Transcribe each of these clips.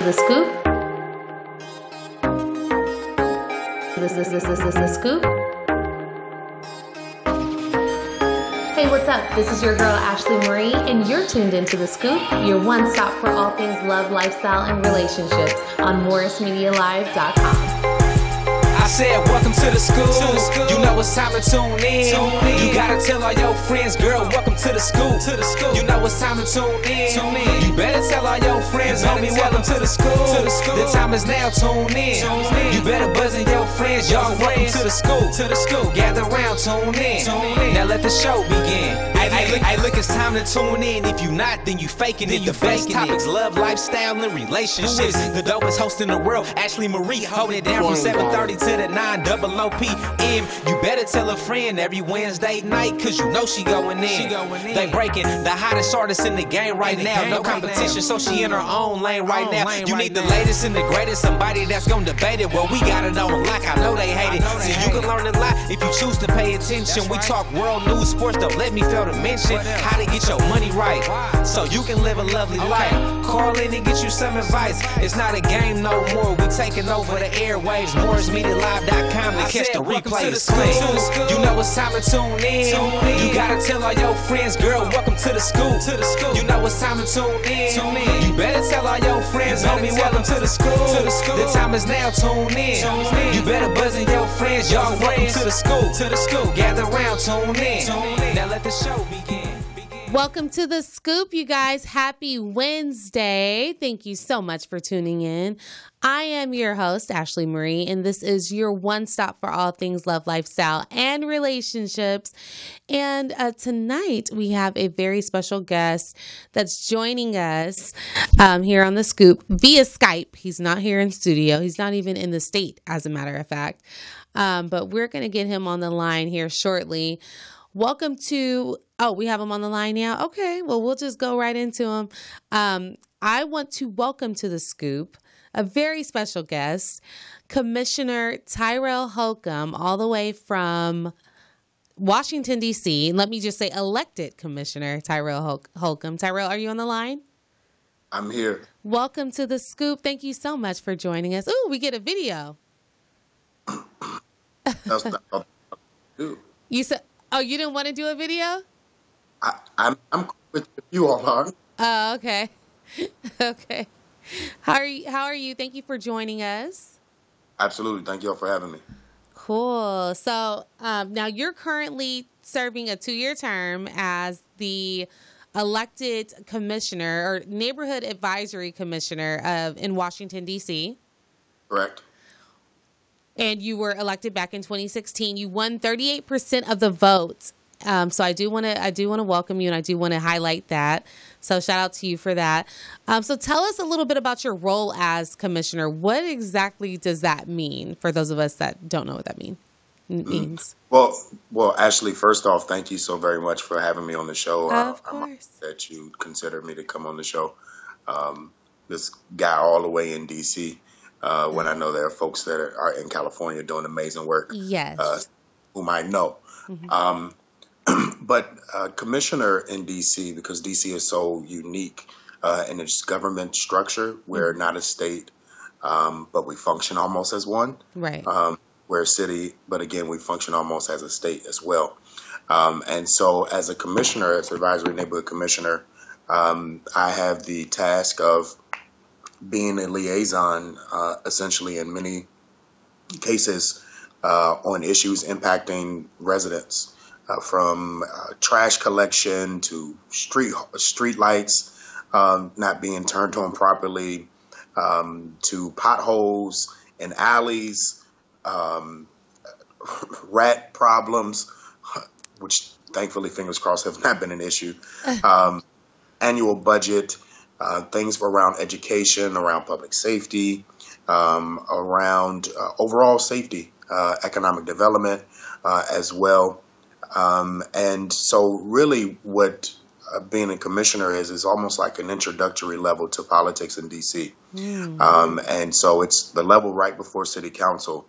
the scoop. The scoop. Hey, what's up? This is your girl Ashley Marie, and you're tuned into The Scoop, your one stop for all things love, lifestyle, and relationships on MorrisMediaLive.com. I said, welcome to the school. You know it's time to tune in. You gotta tell all your friends, girl, welcome to the school. You know it's time to tune in. You better tell all your friends, homie, welcome to the school. The time is now, tune in. You better buzz in your friends, y'all welcome to the school. Gather round, tune in. Now let the show begin. Hey, look, it's time to tune in. If you not, then you faking it. The best topics, love, lifestyle, and relationships. The dopest host in the world, Ashley Marie, holding it down from 7:30 to the 9:00 p.m. You better tell a friend every Wednesday night, cause you know she going in. They breaking the hottest artist in the game right now. No competition, so she in her own lane right now. You need the latest and the greatest, somebody that's gonna debate it. Well, we got it on lock, I know they hate it. See, you can learn a lot if you choose to pay attention. We talk world news, sports, don't let me fail to mention how to get your money right, so you can live a lovely life. Call in and get you some advice. It's not a game no more, we taking over the airwaves. MorrisMediaLive.com to catch the replays. You know it's time to tune in. You gotta tell all your friends, girl, welcome to the school. You know it's time to tune in. You better tell all your friends, homie, welcome to the school. The time is now, tune in. You better buzz in your friends, y'all welcome to the school. Gather round, tune in. Now let the show begin. Welcome to The Scoop, you guys. Happy Wednesday. Thank you so much for tuning in. I am your host, Ashley Marie, and this is your one stop for all things love, lifestyle, and relationships. And tonight we have a very special guest that's joining us here on The Scoop via Skype. He's not here in studio. He's not even in the state, as a matter of fact. But we're going to get him on the line here shortly. Welcome to, we have him on the line now. Okay, well, we'll just go right into him. I want to welcome to The Scoop a very special guest, Commissioner Tyrell Holcomb, all the way from Washington, D.C. Let me just say elected Commissioner Tyrell Holcomb. Tyrell, are you on the line? I'm here. Welcome to The Scoop. Thank you so much for joining us. Ooh, we get a video. That's not You said, you didn't want to do a video? I'm with you all are. Oh, okay. Okay. How are you? Thank you for joining us. Absolutely. Thank you all for having me. Cool. So now you're currently serving a 2-year term as the elected commissioner or neighborhood advisory commissioner in Washington, D.C. Correct. And you were elected back in 2016. You won 38% of the votes. So I do want to welcome you, and I do want to highlight that. So shout out to you for that. So tell us a little bit about your role as commissioner. What exactly does that mean for those of us that don't know what that means? Well, Ashley, first off, thank you so very much for having me on the show. Of course. That you considered me to come on the show. This guy all the way in D.C., when I know there are folks that are in California doing amazing work. Yes. Whom I know. Mm-hmm. But commissioner in D.C., because D.C. is so unique in its government structure, we're not a state, but we function almost as one. Right. We're a city, but again, we function almost as a state as well. And so as a commissioner, as advisory neighborhood commissioner, I have the task of being a liaison, essentially in many cases, on issues impacting residents. From trash collection to street lights not being turned on properly, to potholes and alleys, rat problems, which thankfully, fingers crossed, have not been an issue, annual budget, things around education, around public safety, around overall safety, economic development as well. And so really what being a commissioner is almost like an introductory level to politics in D.C. And so it's the level right before city council.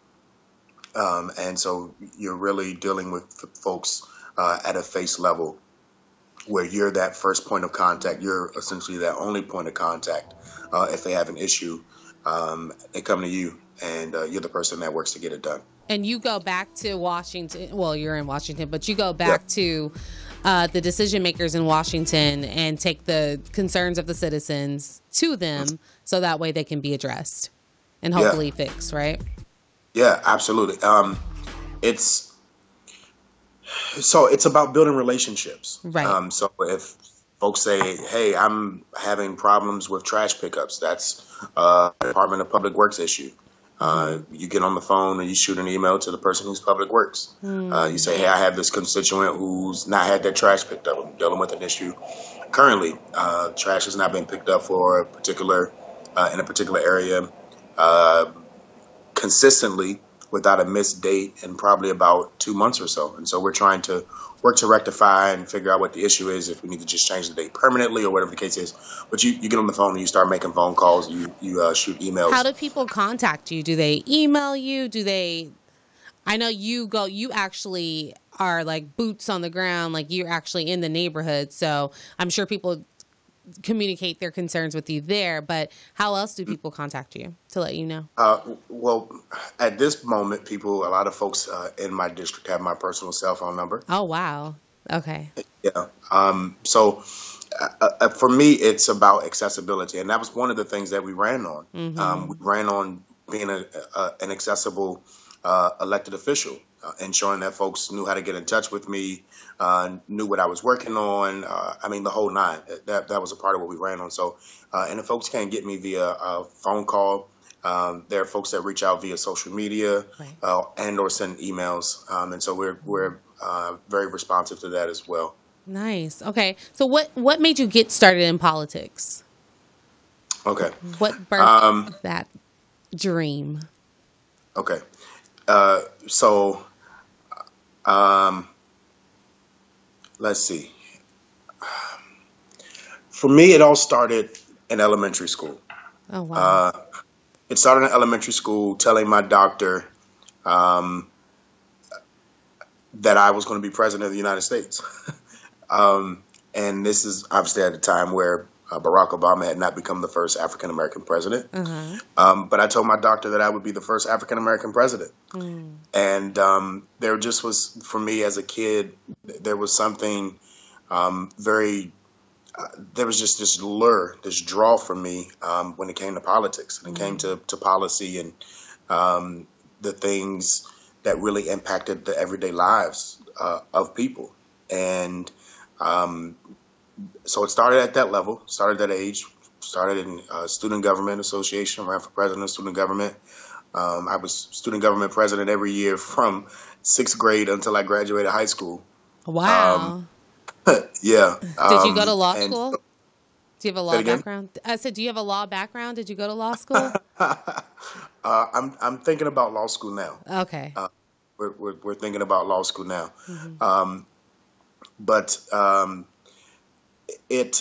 And so you're really dealing with folks at a face level. where you're that first point of contact. You're essentially that only point of contact. If they have an issue, they come to you, and you're the person that works to get it done. And you go back to Washington. Well, you're in Washington, but you go Yeah. back to the decision makers in Washington and take the concerns of the citizens to them so that way they can be addressed and hopefully fixed, right? Yeah, absolutely. It's about building relationships. Right. So if folks say, "Hey, I'm having problems with trash pickups," that's a Department of Public Works issue. You get on the phone and you shoot an email to the person who's Public Works. You say, "Hey, I have this constituent who's not had their trash picked up. I'm dealing with an issue currently. Trash has not been picked up for a particular in a particular area consistently without a missed date in probably about 2 months or so." And so we're trying to work to rectify and figure out what the issue is, if we need to just change the date permanently or whatever the case is. But you get on the phone and you start making phone calls, you shoot emails. How do people contact you? Do they email you? I know you actually are like boots on the ground, like you're actually in the neighborhood. So I'm sure people communicate their concerns with you there, but how else do people contact you to let you know? Well, at this moment, a lot of folks in my district have my personal cell phone number. Oh, wow. Okay. Yeah. So for me, it's about accessibility. And that was one of the things that we ran on. We ran on being an accessible elected official, ensuring that folks knew how to get in touch with me, knew what I was working on. I mean, the whole nine. That was a part of what we ran on. So, and if folks can't get me via a phone call, there are folks that reach out via social media, Right. And or send emails. And so we're very responsive to that as well. Nice. Okay. So what made you get started in politics? Okay. What birthed that dream? Okay. Let's see. For me, it all started in elementary school. Oh, wow. It started in elementary school, telling my doctor that I was going to be president of the United States. And this is obviously at a time where Barack Obama had not become the first African-American president. But I told my doctor that I would be the first African-American president. And there just was, for me as a kid, there was something there was just this lure, this draw for me when it came to politics, and it came to policy and the things that really impacted the everyday lives of people. And so it started at that level, started at that age, started in student government association, ran for president of student government. I was student government president every year from 6th grade until I graduated high school. Wow. Yeah. Did you go to law school? Do you have a law Say it again? background? I said, do you have a law background? Did you go to law school? I'm thinking about law school now. Okay. We're thinking about law school now. But it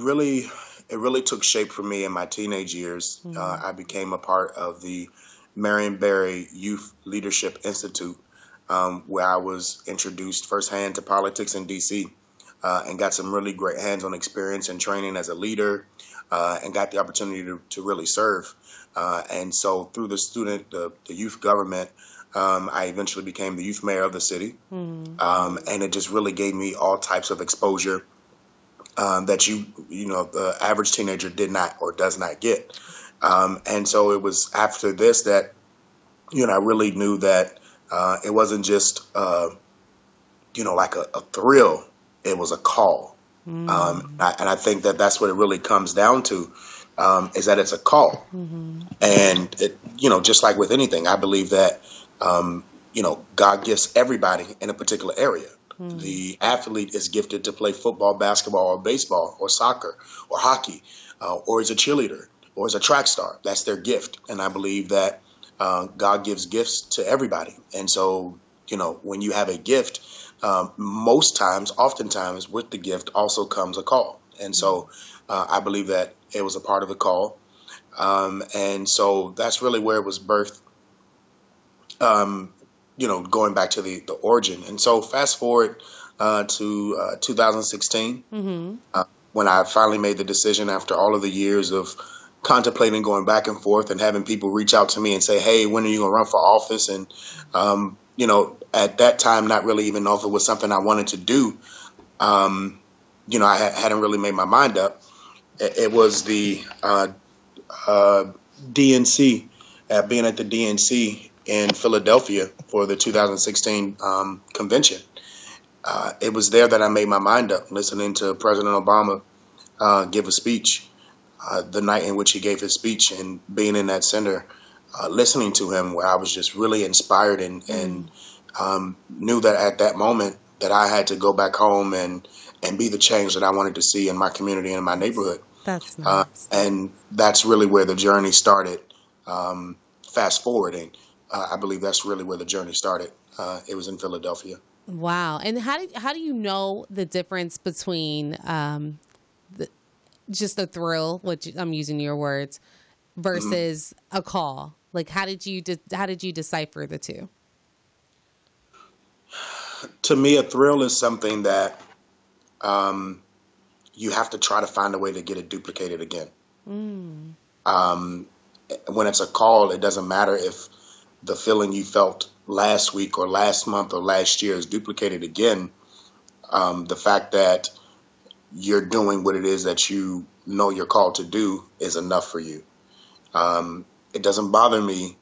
really took shape for me in my teenage years. I became a part of the Marion Barry Youth Leadership Institute, where I was introduced firsthand to politics in D.C. And got some really great hands-on experience and training as a leader, and got the opportunity to really serve. And so through the youth government, I eventually became the youth mayor of the city. And it just really gave me all types of exposure that the average teenager did not or does not get. And so it was after this that, I really knew that it wasn't just, like a thrill. It was a call. And I think that that's what it really comes down to, is that it's a call. And, just like with anything, I believe that, God gifts everybody in a particular area. The athlete is gifted to play football, basketball, or baseball, or soccer, or hockey, or is a cheerleader, or is a track star. That's their gift. And I believe that God gives gifts to everybody. And so, when you have a gift, oftentimes with the gift also comes a call. And so I believe that it was a part of the call. And so that's really where it was birthed, going back to the origin. And so fast forward to 2016, when I finally made the decision after all of the years of contemplating going back and forth and having people reach out to me and say, hey, when are you going to run for office? And, at that time, not really even know if it was something I wanted to do. I hadn't really made my mind up. It was the DNC, being at the DNC in Philadelphia for the 2016 convention. It was there that I made my mind up, listening to President Obama give a speech the night in which he gave his speech, and being in that center, listening to him, where I was just really inspired and knew that at that moment that I had to go back home and be the change that I wanted to see in my community and in my neighborhood. That's nice. And that's really where the journey started. Fast forwarding, I believe that's really where the journey started. It was in Philadelphia. Wow. And how do you know the difference between just a thrill, which I'm using your words, versus a call? Like, how did you decipher the two? To me, a thrill is something that you have to try to find a way to get it duplicated again. When it's a call, it doesn't matter if the feeling you felt last week or last month or last year is duplicated again. The fact that you're doing what it is that you know you're called to do is enough for you. It doesn't bother me.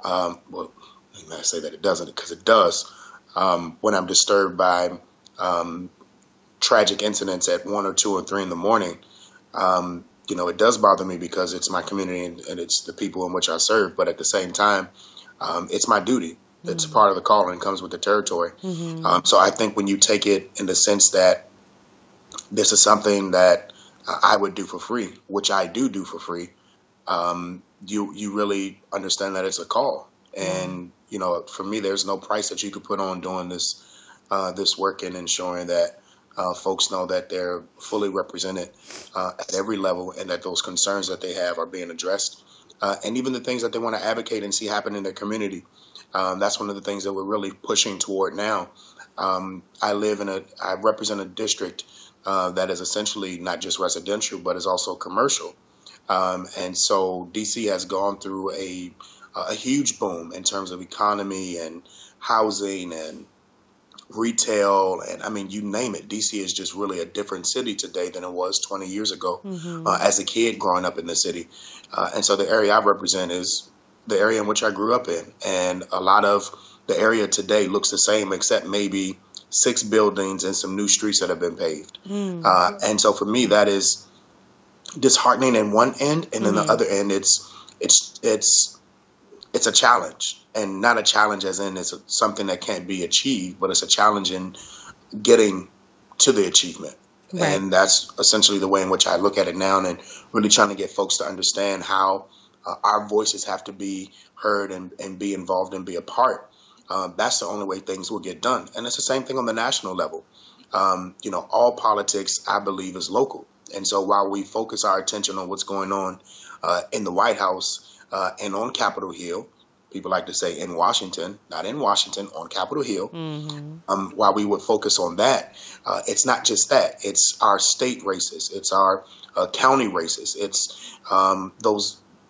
Well, I say that it doesn't, because it does. When I'm disturbed by tragic incidents at 1 or 2 or 3 in the morning, it does bother me, because it's my community and it's the people in which I serve. But at the same time, it's my duty. It's part of the call, and it comes with the territory. So I think when you take it in the sense that this is something that I would do for free, which I do for free, you really understand that it's a call. And, for me, there's no price that you could put on doing this work and ensuring that folks know that they're fully represented at every level, and that those concerns that they have are being addressed. And even the things that they want to advocate and see happen in their community. That's one of the things that we're really pushing toward now. I represent a district that is essentially not just residential, but is also commercial. And so DC has gone through a huge boom in terms of economy and housing and retail, and I mean, you name it. DC is just really a different city today than it was 20 years ago as a kid growing up in the city. And so the area I represent is the area in which I grew up in. And a lot of the area today looks the same, except maybe 6 buildings and some new streets that have been paved. And so for me, that is disheartening in one end, and then the other end, it's a challenge, and not a challenge as in it's something that can't be achieved, but it's a challenge in getting to the achievement. Right. And that's essentially the way in which I look at it now, and really trying to get folks to understand how our voices have to be heard and be involved and be a part. That's the only way things will get done. And it's the same thing on the national level. All politics, I believe, is local. And so while we focus our attention on what's going on in the White House and on Capitol Hill, people like to say in Washington, not in Washington, on Capitol Hill, while we would focus on that, it's not just that. It's our state races. It's our county races. It's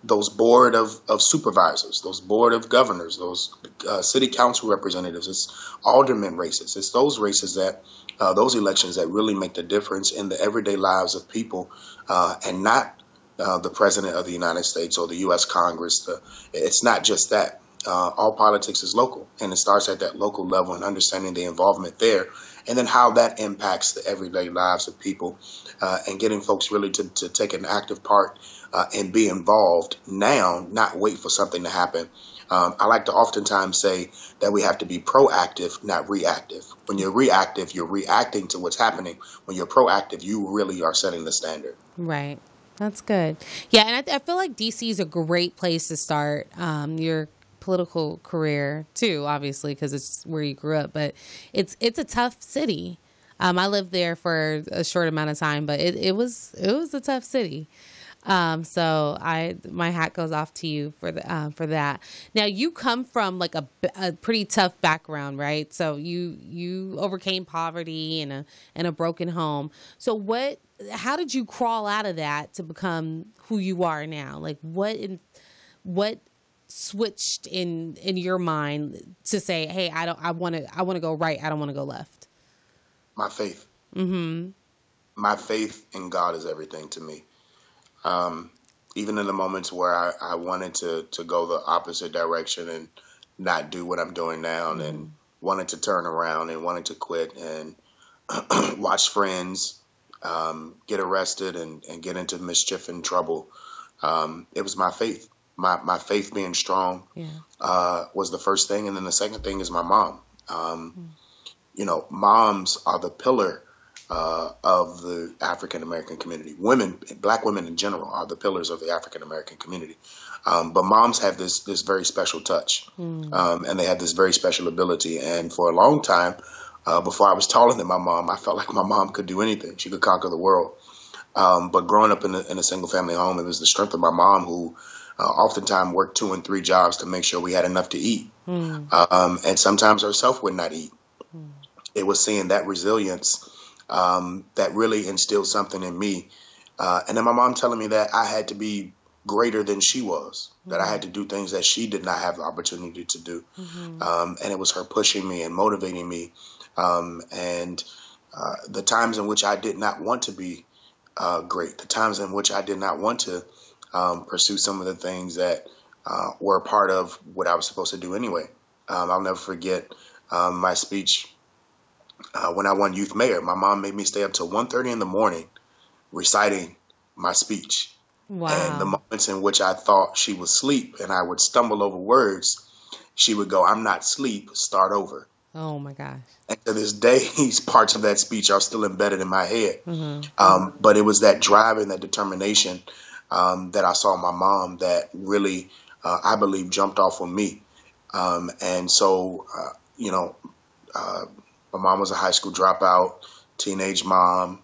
those board of supervisors, those board of governors, those city council representatives. It's alderman races. It's those races those elections that really make the difference in the everyday lives of people, and not the president of the United States or the U.S. Congress. It's not just that. All politics is local, and it starts at that local level and understanding the involvement there, and then how that impacts the everyday lives of people, and getting folks really to take an active part and be involved now, not wait for something to happen. I like to oftentimes say that we have to be proactive, not reactive. When you're reactive, you're reacting to what's happening. When you're proactive, you really are setting the standard. Right. That's good. Yeah, and I feel like DC is a great place to start your political career too, obviously, because it's where you grew up. But it's a tough city. I lived there for a short amount of time, but it was a tough city. So my hat goes off to you for that. Now you come from like a pretty tough background, right? So you overcame poverty and a broken home. So how did you crawl out of that to become who you are now? Like what switched in your mind to say, hey, I want to go right. I don't want to go left. My faith. Mm-hmm. My faith in God is everything to me. Even in the moments where I wanted to go the opposite direction and not do what I'm doing now, and wanted to turn around and wanted to quit and watch friends get arrested and get into mischief and trouble. It was my faith. My faith being strong was the first thing. And then the second thing is my mom. Moms are the pillar of the African American community. Women, Black women in general, are the pillars of the African American community. But moms have this very special touch, and they have this very special ability. And for a long time, before I was taller than my mom, I felt like my mom could do anything. She could conquer the world. But growing up in a single family home, it was the strength of my mom who oftentimes worked 2 and 3 jobs to make sure we had enough to eat. And sometimes herself would not eat. It was seeing that resilience that really instilled something in me. And then my mom telling me that I had to be greater than she was, that I had to do things that she did not have the opportunity to do. And it was her pushing me and motivating me. And the times in which I did not want to be great, the times in which I did not want to pursue some of the things that were a part of what I was supposed to do anyway. I'll never forget my speech when I won youth mayor. My mom made me stay up till 1:30 in the morning reciting my speech. Wow. And the moments in which I thought she was asleep and I would stumble over words, she would go, "I'm not asleep, start over." Oh my gosh. And to this day, parts of that speech are still embedded in my head. But it was that drive and that determination that I saw in my mom that really, I believe, jumped off of me. And so, my mom was a high school dropout, teenage mom,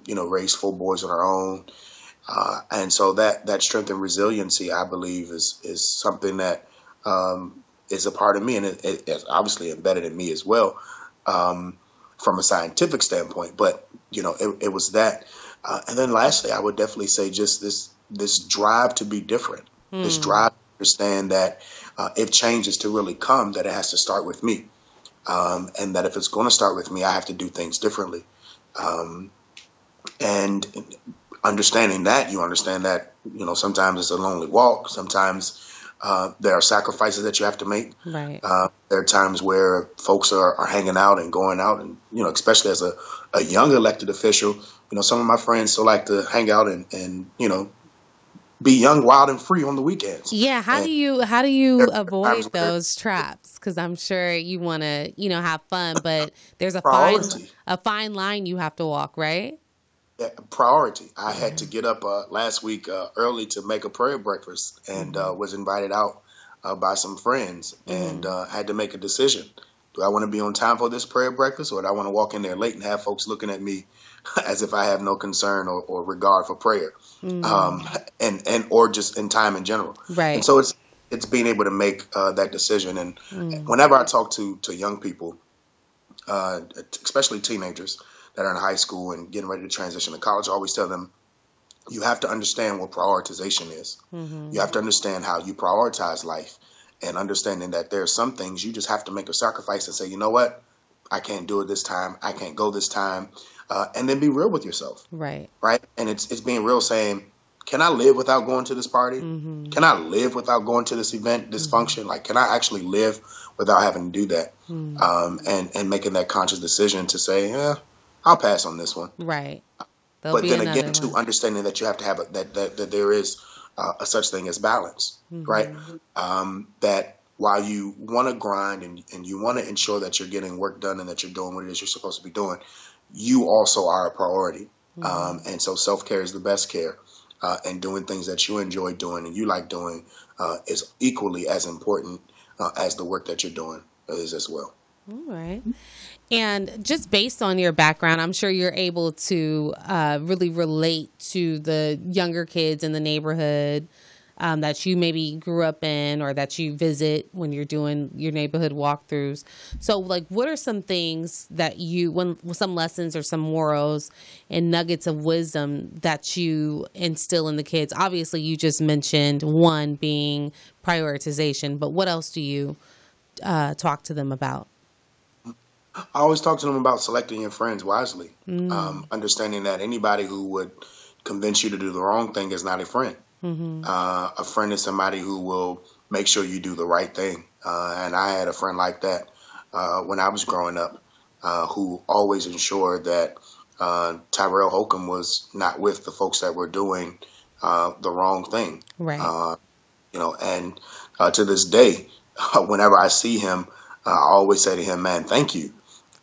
raised 4 boys on her own. And so that strength and resiliency, I believe, is something that is a part of me, and it's obviously embedded in me as well, from a scientific standpoint. But it was that. And then lastly, I would definitely say just this drive to be different, this drive to understand that if change is to really come, that it has to start with me, and that if it's going to start with me, I have to do things differently. And understanding that, you understand that sometimes it's a lonely walk. Sometimes there are sacrifices that you have to make. Right. There are times where folks are hanging out and going out, and especially as a young elected official, some of my friends still like to hang out and be young, wild, and free on the weekends. Yeah. How do you avoid those traps? Because I'm sure you want to have fun, but there's a fine line you have to walk, right? Yeah, priority. I had to get up last week early to make a prayer breakfast, and was invited out by some friends, and had to make a decision. Do I want to be on time for this prayer breakfast, or do I want to walk in there late and have folks looking at me as if I have no concern or regard for prayer, and or just in time in general? Right. And so it's being able to make that decision. And whenever I talk to young people, especially teenagers that are in high school and getting ready to transition to college, I always tell them, you have to understand what prioritization is. You have to understand how you prioritize life, and understanding that there are some things you just have to make a sacrifice and say, you know what, I can't do it this time. I can't go this time. And then be real with yourself. Right. Right. And it's being real, saying, can I live without going to this party? Can I live without going to this event, this function? Like, can I actually live without having to do that? And making that conscious decision to say, yeah, I'll pass on this one. Right. But then again, too, understanding that you have to have that there is a such thing as balance, right? That while you want to grind and you want to ensure that you're getting work done and that you're doing what it is you're supposed to be doing, you also are a priority. And so self-care is the best care. And doing things that you enjoy doing and you like doing is equally as important as the work that you're doing is as well. All right. And just based on your background, I'm sure you're able to really relate to the younger kids in the neighborhood that you maybe grew up in or that you visit when you're doing your neighborhood walkthroughs. So, like, what are some things that some lessons or some morals and nuggets of wisdom that you instill in the kids? Obviously, you just mentioned one being prioritization, but what else do you talk to them about? I always talk to them about selecting your friends wisely, understanding that anybody who would convince you to do the wrong thing is not a friend. A friend is somebody who will make sure you do the right thing. And I had a friend like that when I was growing up, who always ensured that Tyrell Holcomb was not with the folks that were doing the wrong thing. Right. And to this day, whenever I see him, I always say to him, man, thank you.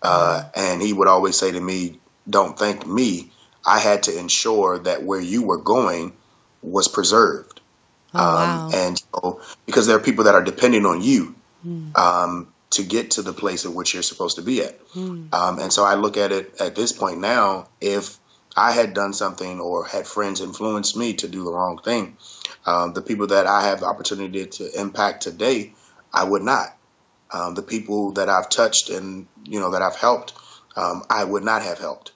And he would always say to me, don't thank me. I had to ensure that where you were going was preserved. Oh, wow. And so, because there are people that are depending on you to get to the place at which you're supposed to be at. And so I look at it at this point now, if I had done something or had friends influence me to do the wrong thing, the people that I have the opportunity to impact today, I would not. The people that I've touched and, that I've helped, I would not have helped.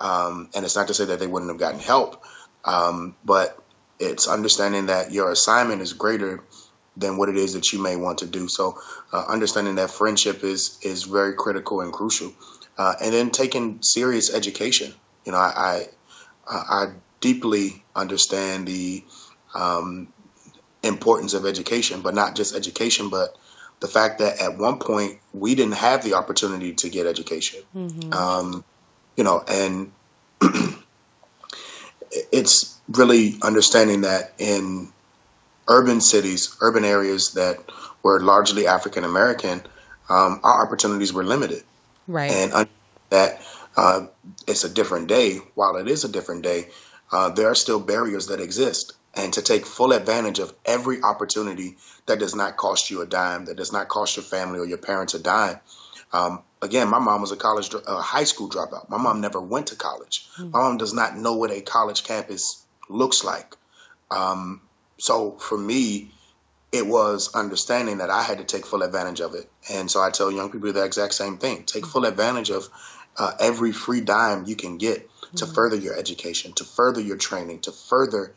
And it's not to say that they wouldn't have gotten help, but it's understanding that your assignment is greater than what it is that you may want to do. So understanding that friendship is very critical and crucial. And then taking serious education. I deeply understand the importance of education, but not just education, but the fact that at one point we didn't have the opportunity to get education. And it's really understanding that in urban cities, urban areas that were largely African American, our opportunities were limited. Right. And that it's a different day. While it is a different day, there are still barriers that exist. And to take full advantage of every opportunity that does not cost you a dime, that does not cost your family or your parents a dime. Again, my mom was a high school dropout. My mom never went to college. My mom does not know what a college campus looks like. So for me, it was understanding that I had to take full advantage of it. And so I tell young people the exact same thing. Take full advantage of every free dime you can get to further your education, to further your training, to further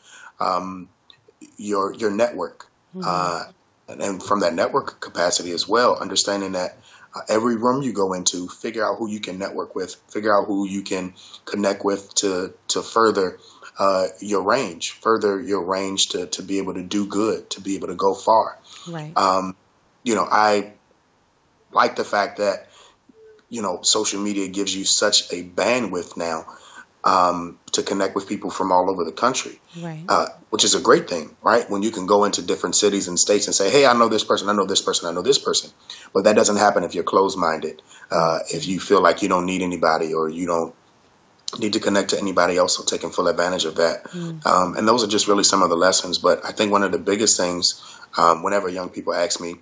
your network. And from that network capacity as well, understanding that every room you go into, figure out who you can network with, figure out who you can connect with to further your range to be able to do good, to be able to go far. Right. I like the fact that, social media gives you such a bandwidth now to connect with people from all over the country, right. Which is a great thing, right? When you can go into different cities and states and say, hey, I know this person, I know this person, I know this person. But that doesn't happen if you're closed-minded, if you feel like you don't need anybody or you don't need to connect to anybody else, or taking full advantage of that. And those are just really some of the lessons. But I think one of the biggest things, whenever young people ask me,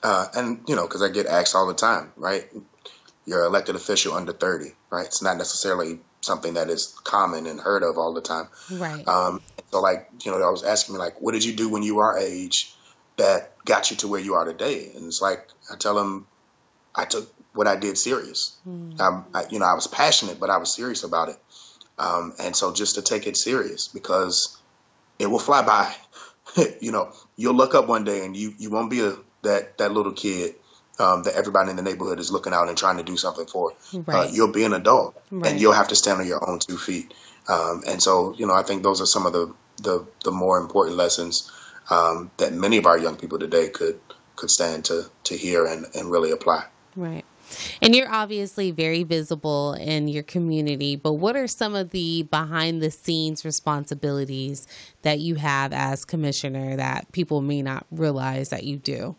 and, because I get asked all the time, right? You're an elected official under 30, right? It's not necessarily something that is common and heard of all the time. Right. So I was asking me what did you do when you were our age that got you to where you are today? And it's like, I tell them I took what I did serious. I was passionate, but I was serious about it. And so just to take it serious, because it will fly by. You'll look up one day and you won't be that little kid that everybody in the neighborhood is looking out and trying to do something for. Right. You'll be an adult, right. and you'll have to stand on your own 2 feet. And so, I think those are some of the more important lessons that many of our young people today could stand to hear and really apply. Right. And you're obviously very visible in your community, but what are some of the behind the scenes responsibilities that you have as commissioner that people may not realize that you do?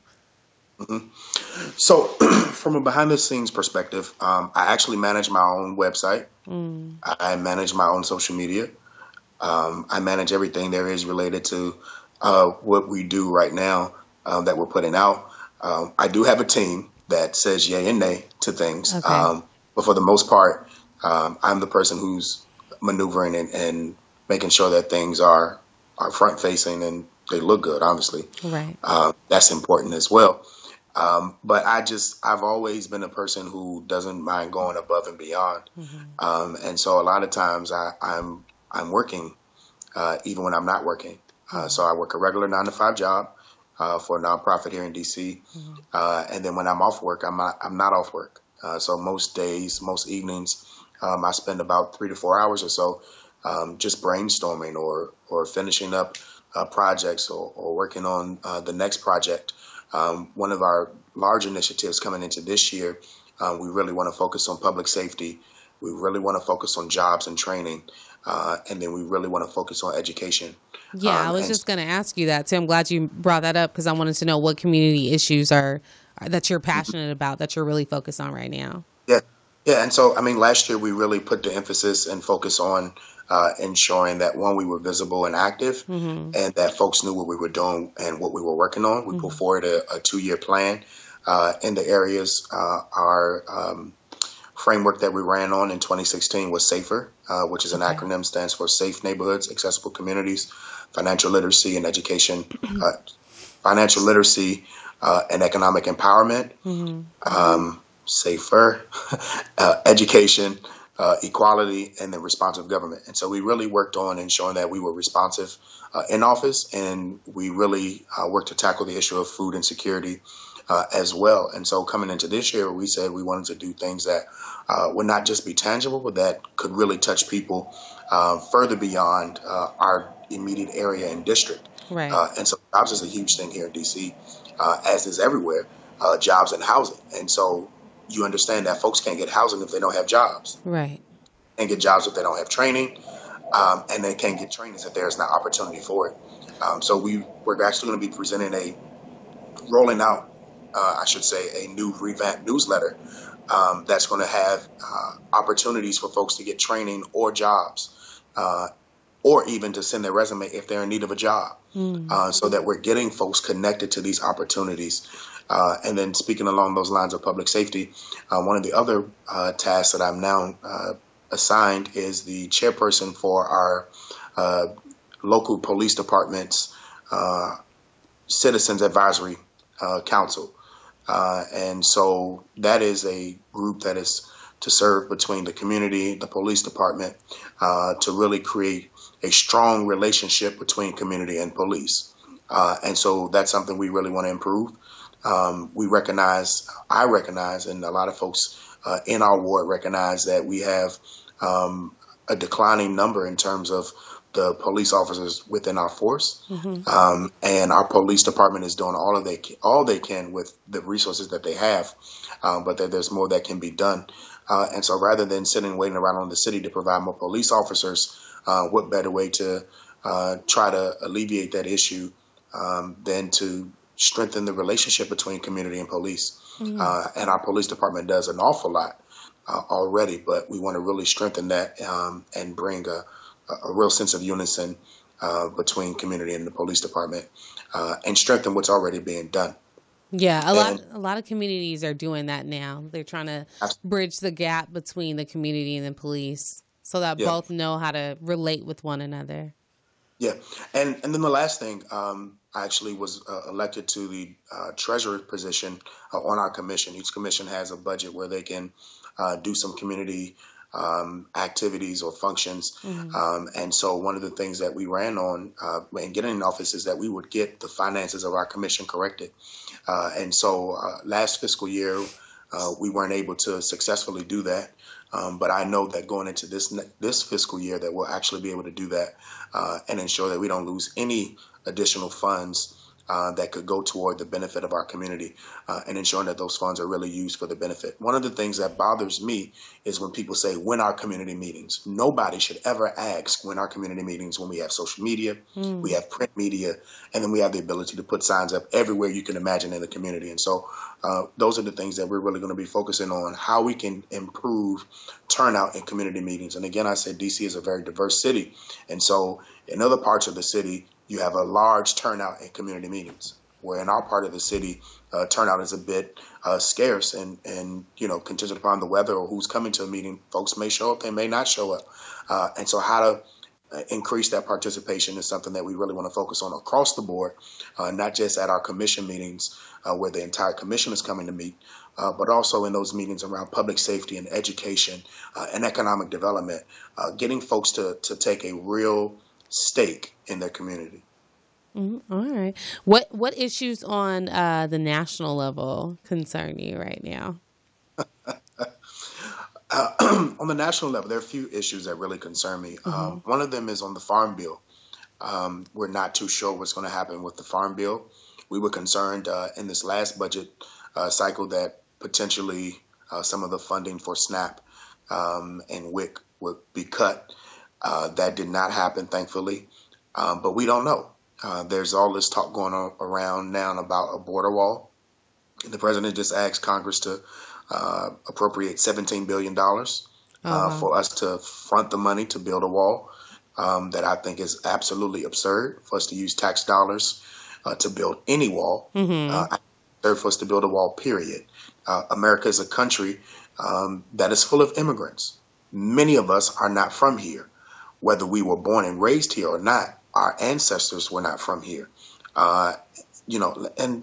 So from a behind the scenes perspective, I actually manage my own website. I manage my own social media. I manage everything there is related to what we do right now that we're putting out. I do have a team. that says yay and nay to things. Okay. But for the most part, I'm the person who's maneuvering and making sure that things are front facing and they look good, obviously. Right. That's important as well. But I've always been a person who doesn't mind going above and beyond. And so a lot of times I'm working, even when I'm not working. So I work a regular 9-to-5 job, for a nonprofit here in DC. And then when I'm off work, I'm not off work. So most days, most evenings, I spend about 3 to 4 hours or so, just brainstorming or finishing up projects or working on the next project. One of our large initiatives coming into this year, we really want to focus on public safety. We really want to focus on jobs and training. And then we really want to focus on education. Yeah, I was just going to ask you that too. I'm glad you brought that up because I wanted to know what community issues are that you're passionate about, that you're really focused on right now. Yeah. Yeah. And so, I mean, last year we really put the emphasis and focus on ensuring that, one, we were visible and active, and that folks knew what we were doing and what we were working on. We put forward a 2-year plan in the areas. Our framework that we ran on in 2016 was SAFER, which is an acronym, stands for Safe Neighborhoods, Accessible Communities, Financial Literacy and Education, Financial Literacy and Economic Empowerment, SAFER, Education, Equality, and then Responsive Government. And so we really worked on ensuring that we were responsive in office, and we really worked to tackle the issue of food insecurity as well. And so coming into this year, we said we wanted to do things that would not just be tangible, but that could really touch people further beyond our immediate area and district. Right. And so jobs is a huge thing here in DC, as is everywhere, jobs and housing. And so you understand that folks can't get housing if they don't have jobs. Right. Can't get jobs if they don't have training, and they can't get training if there's not opportunity for it. So we're actually going to be presenting rolling out, I should say, a new revamped newsletter that's going to have opportunities for folks to get training or jobs, or even to send their resume if they're in need of a job, so that we're getting folks connected to these opportunities. And then speaking along those lines of public safety, one of the other tasks that I'm now assigned is the chairperson for our local police department's Citizens Advisory Council. And so that is a group that is to serve between the community, the police department, to really create a strong relationship between community and police. And so that's something we really want to improve. I recognize, and a lot of folks in our ward recognize that we have a declining number in terms of the police officers within our force. And our police department is doing all they can with the resources that they have, but that there's more that can be done. And so rather than sitting waiting around on the city to provide more police officers, what better way to try to alleviate that issue than to strengthen the relationship between community and police. And our police department does an awful lot already, but we want to really strengthen that and bring a real sense of unison between community and the police department, and strengthen what's already being done. Yeah, a lot of communities are doing that now. They're trying to bridge the gap between the community and the police so that both know how to relate with one another. Yeah, and then the last thing, I actually was elected to the treasurer position on our commission. Each commission has a budget where they can do some community activities or functions. And so one of the things that we ran on in getting in office is that we would get the finances of our commission corrected. And so last fiscal year, we weren't able to successfully do that. But I know that going into this fiscal year that we'll actually be able to do that and ensure that we don't lose any additional funds that could go toward the benefit of our community, and ensuring that those funds are really used for the benefit. One of the things that bothers me is when people say, when our community meetings. Nobody should ever ask when our community meetings, when we have social media, we have print media, and then we have the ability to put signs up everywhere you can imagine in the community. And so those are the things that we're really going to be focusing on, how we can improve turnout in community meetings. And again, I said DC is a very diverse city. And so in other parts of the city, you have a large turnout in community meetings. where in our part of the city, turnout is a bit scarce, and contingent upon the weather or who's coming to a meeting, folks may show up, they may not show up. And so how to increase that participation is something that we really want to focus on across the board, not just at our commission meetings where the entire commission is coming to meet, but also in those meetings around public safety and education and economic development, getting folks to take a real stake in their community. All right. What issues on the national level concern you right now? On the national level, there are a few issues that really concern me. One of them is on the Farm Bill. We're not too sure what's going to happen with the Farm Bill. We were concerned in this last budget cycle that potentially some of the funding for SNAP and WIC would be cut. That did not happen, thankfully, but we don't know. There's all this talk going on around now about a border wall. The president just asked Congress to appropriate $17 billion for us to front the money to build a wall that I think is absolutely absurd for us to use tax dollars to build any wall. Absurd for us to build a wall, period. America is a country that is full of immigrants. Many of us are not from here. Whether we were born and raised here or not, our ancestors were not from here. And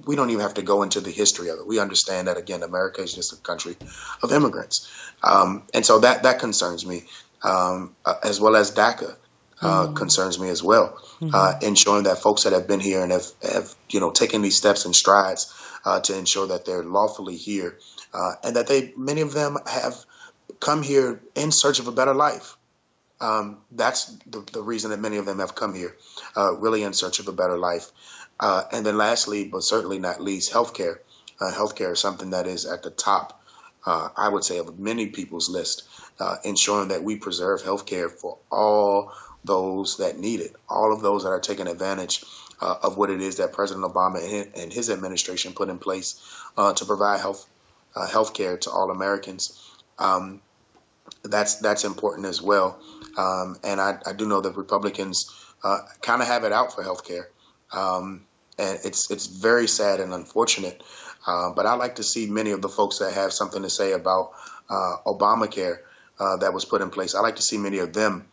we don't even have to go into the history of it. We understand that, again, America is just a country of immigrants. And so that concerns me, as well as DACA concerns me as well, ensuring that folks that have been here and have taken these steps and strides to ensure that they're lawfully here and that many of them have come here in search of a better life. That's the reason that many of them have come here, really in search of a better life. And then lastly, but certainly not least, healthcare. Healthcare is something that is at the top, I would say, of many people's list, ensuring that we preserve healthcare for all those that need it, all of those that are taking advantage of what it is that President Obama and his administration put in place to provide healthcare to all Americans. That's important as well. And I do know that Republicans kind of have it out for healthcare. And it's very sad and unfortunate. But I like to see many of the folks that have something to say about Obamacare that was put in place. I like to see many of them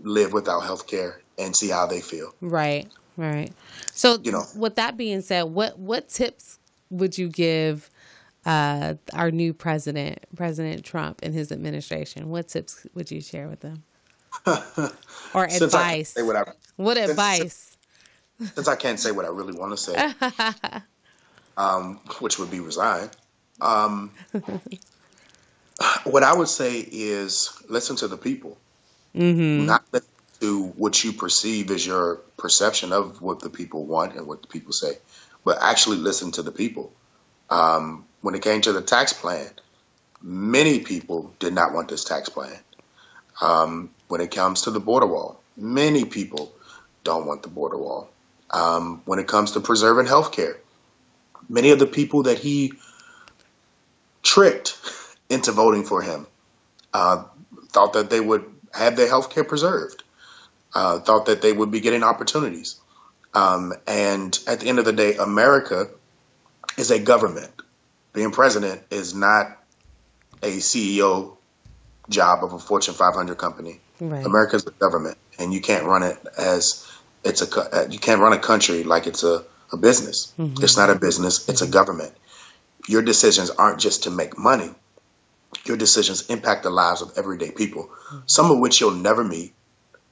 live without health care and see how they feel. Right. So, with that being said, what tips would you give our new President Trump, and his administration? What tips would you share with them? Or advice? What advice? Since I can't say what I really want to say, which would be resign, what I would say is listen to the people, not listen to what you perceive as your perception of what the people want and what the people say, but actually listen to the people. When it came to the tax plan, many people did not want this tax plan. When it comes to the border wall, many people don't want the border wall. When it comes to preserving health care, many of the people that he tricked into voting for him thought that they would have their health care preserved, thought that they would be getting opportunities. And at the end of the day, America is a government. Being president is not a CEO job of a Fortune 500 company. Right. America is a government, and you can't run it as you can't run a country like it's a business. It's not a business. It's a government. Your decisions aren't just to make money. Your decisions impact the lives of everyday people, some of which you'll never meet,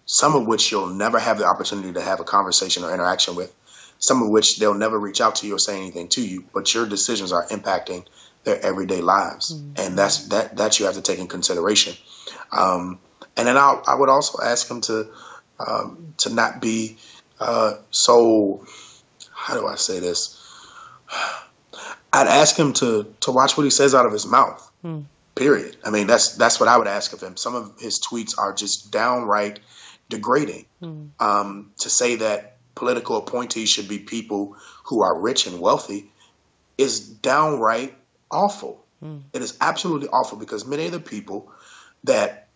some of which you'll never have the opportunity to have a conversation or interaction with, some of which they'll never reach out to you or say anything to you, but your decisions are impacting their everyday lives. And that you have to take in consideration. And then I would also ask him to not be so, how do I say this? I'd ask him to watch what he says out of his mouth, period. I mean, that's what I would ask of him. Some of his tweets are just downright degrading. To say that political appointees should be people who are rich and wealthy is downright awful. It is absolutely awful, because many of the people that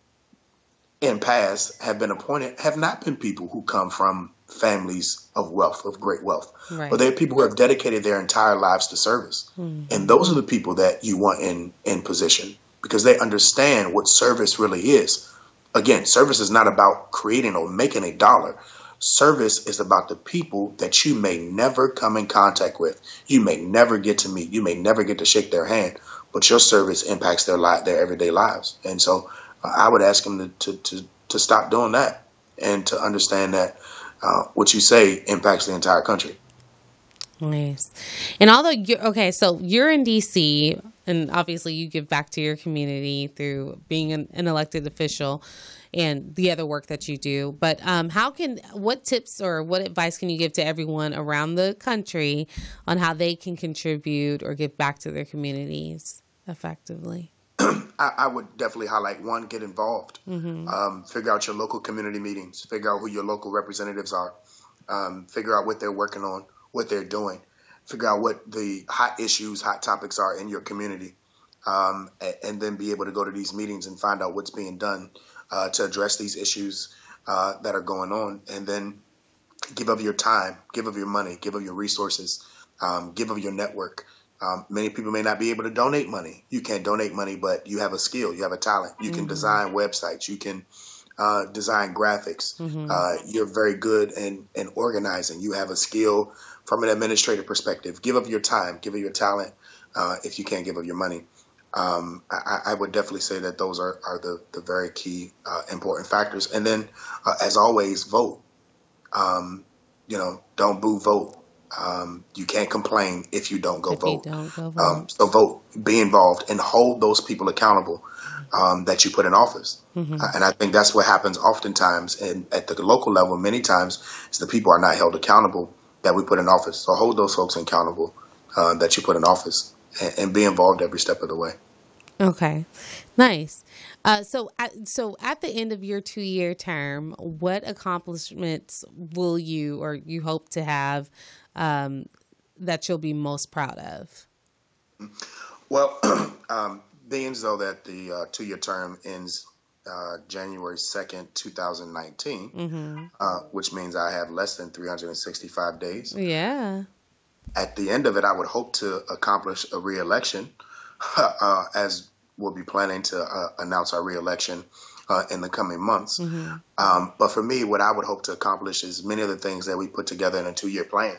in past have been appointed have not been people who come from families of wealth, of great wealth, Right. but they're people who have dedicated their entire lives to service. And those are the people that you want in position because they understand what service really is. Again, service is not about creating or making a dollar. Service is about the people that you may never come in contact with. You may never get to meet. You may never get to shake their hand, but your service impacts their everyday lives. And so I would ask them to stop doing that and to understand that what you say impacts the entire country. Nice. And although so you're in DC, and obviously you give back to your community through being an elected official and the other work that you do. But what tips or what advice can you give to everyone around the country on how they can contribute or give back to their communities effectively? I would definitely highlight one, get involved. Figure out your local community meetings. Figure out who your local representatives are. Figure out what they're working on, what they're doing. Figure out what the hot issues, hot topics are in your community. And then be able to go to these meetings and find out what's being done to address these issues that are going on. And then give of your time, give of your money, give of your resources, give of your network. Many people may not be able to donate money. You can't donate money, but you have a skill, you have a talent. You can design websites, you can design graphics. You're very good in organizing. You have a skill from an administrative perspective. Give of your time, give of your talent if you can't give of your money. I would definitely say that those are the very key important factors. And then, as always, vote. Don't boo, vote. You can't complain if you don't go vote. So vote, be involved, and hold those people accountable that you put in office. And I think that's what happens oftentimes, and at the local level, many times, is the people are not held accountable that we put in office. So hold those folks accountable that you put in office, and be involved every step of the way. Okay, nice. So at the end of your 2-year term, what accomplishments will you hope to have that you'll be most proud of? Well, being as though that the 2-year term ends January 2nd, 2019, which means I have less than 365 days. Yeah. At the end of it, I would hope to accomplish a re-election, as we'll be planning to announce our re-election in the coming months. But for me, what I would hope to accomplish is many of the things that we put together in a 2-year plan.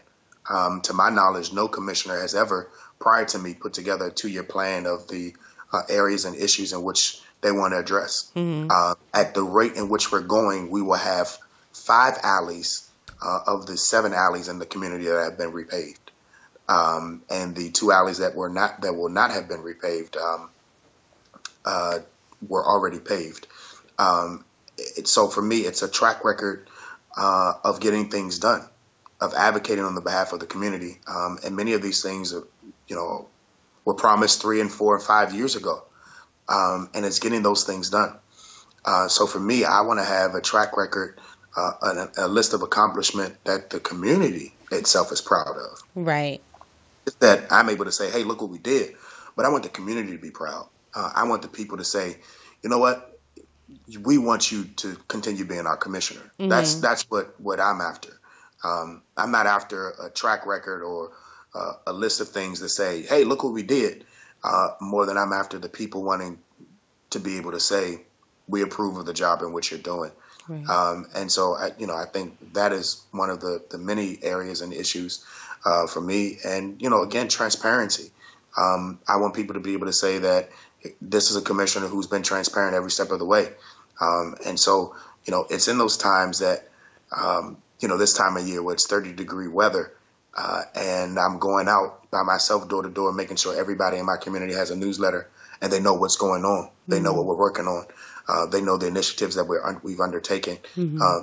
To my knowledge, no commissioner has ever, prior to me, put together a 2-year plan of the areas and issues in which they want to address. At the rate in which we're going, we will have 5 alleys of the 7 alleys in the community that have been repaved. And the 2 alleys that will not have been repaved were already paved. So for me, it's a track record of getting things done, of advocating on the behalf of the community. And many of these things, were promised 3 and 4 and 5 years ago, and it's getting those things done. So for me, I want to have a track record, a list of accomplishment that the community itself is proud of. Right. That I'm able to say, hey, look what we did. But I want the community to be proud. I want the people to say, you know what? We want you to continue being our commissioner. That's what I'm after. I'm not after a track record or a list of things that say, hey, look what we did, more than I'm after the people wanting to be able to say, we approve of the job in which you're doing. Right. And so, I think that is one of the many areas and issues for me. And, again, transparency. I want people to be able to say that this is a commissioner who's been transparent every step of the way. And so, it's in those times that, this time of year where it's 30-degree weather, and I'm going out by myself door to door, making sure everybody in my community has a newsletter and they know what's going on. They know what we're working on. They know the initiatives that we've undertaken.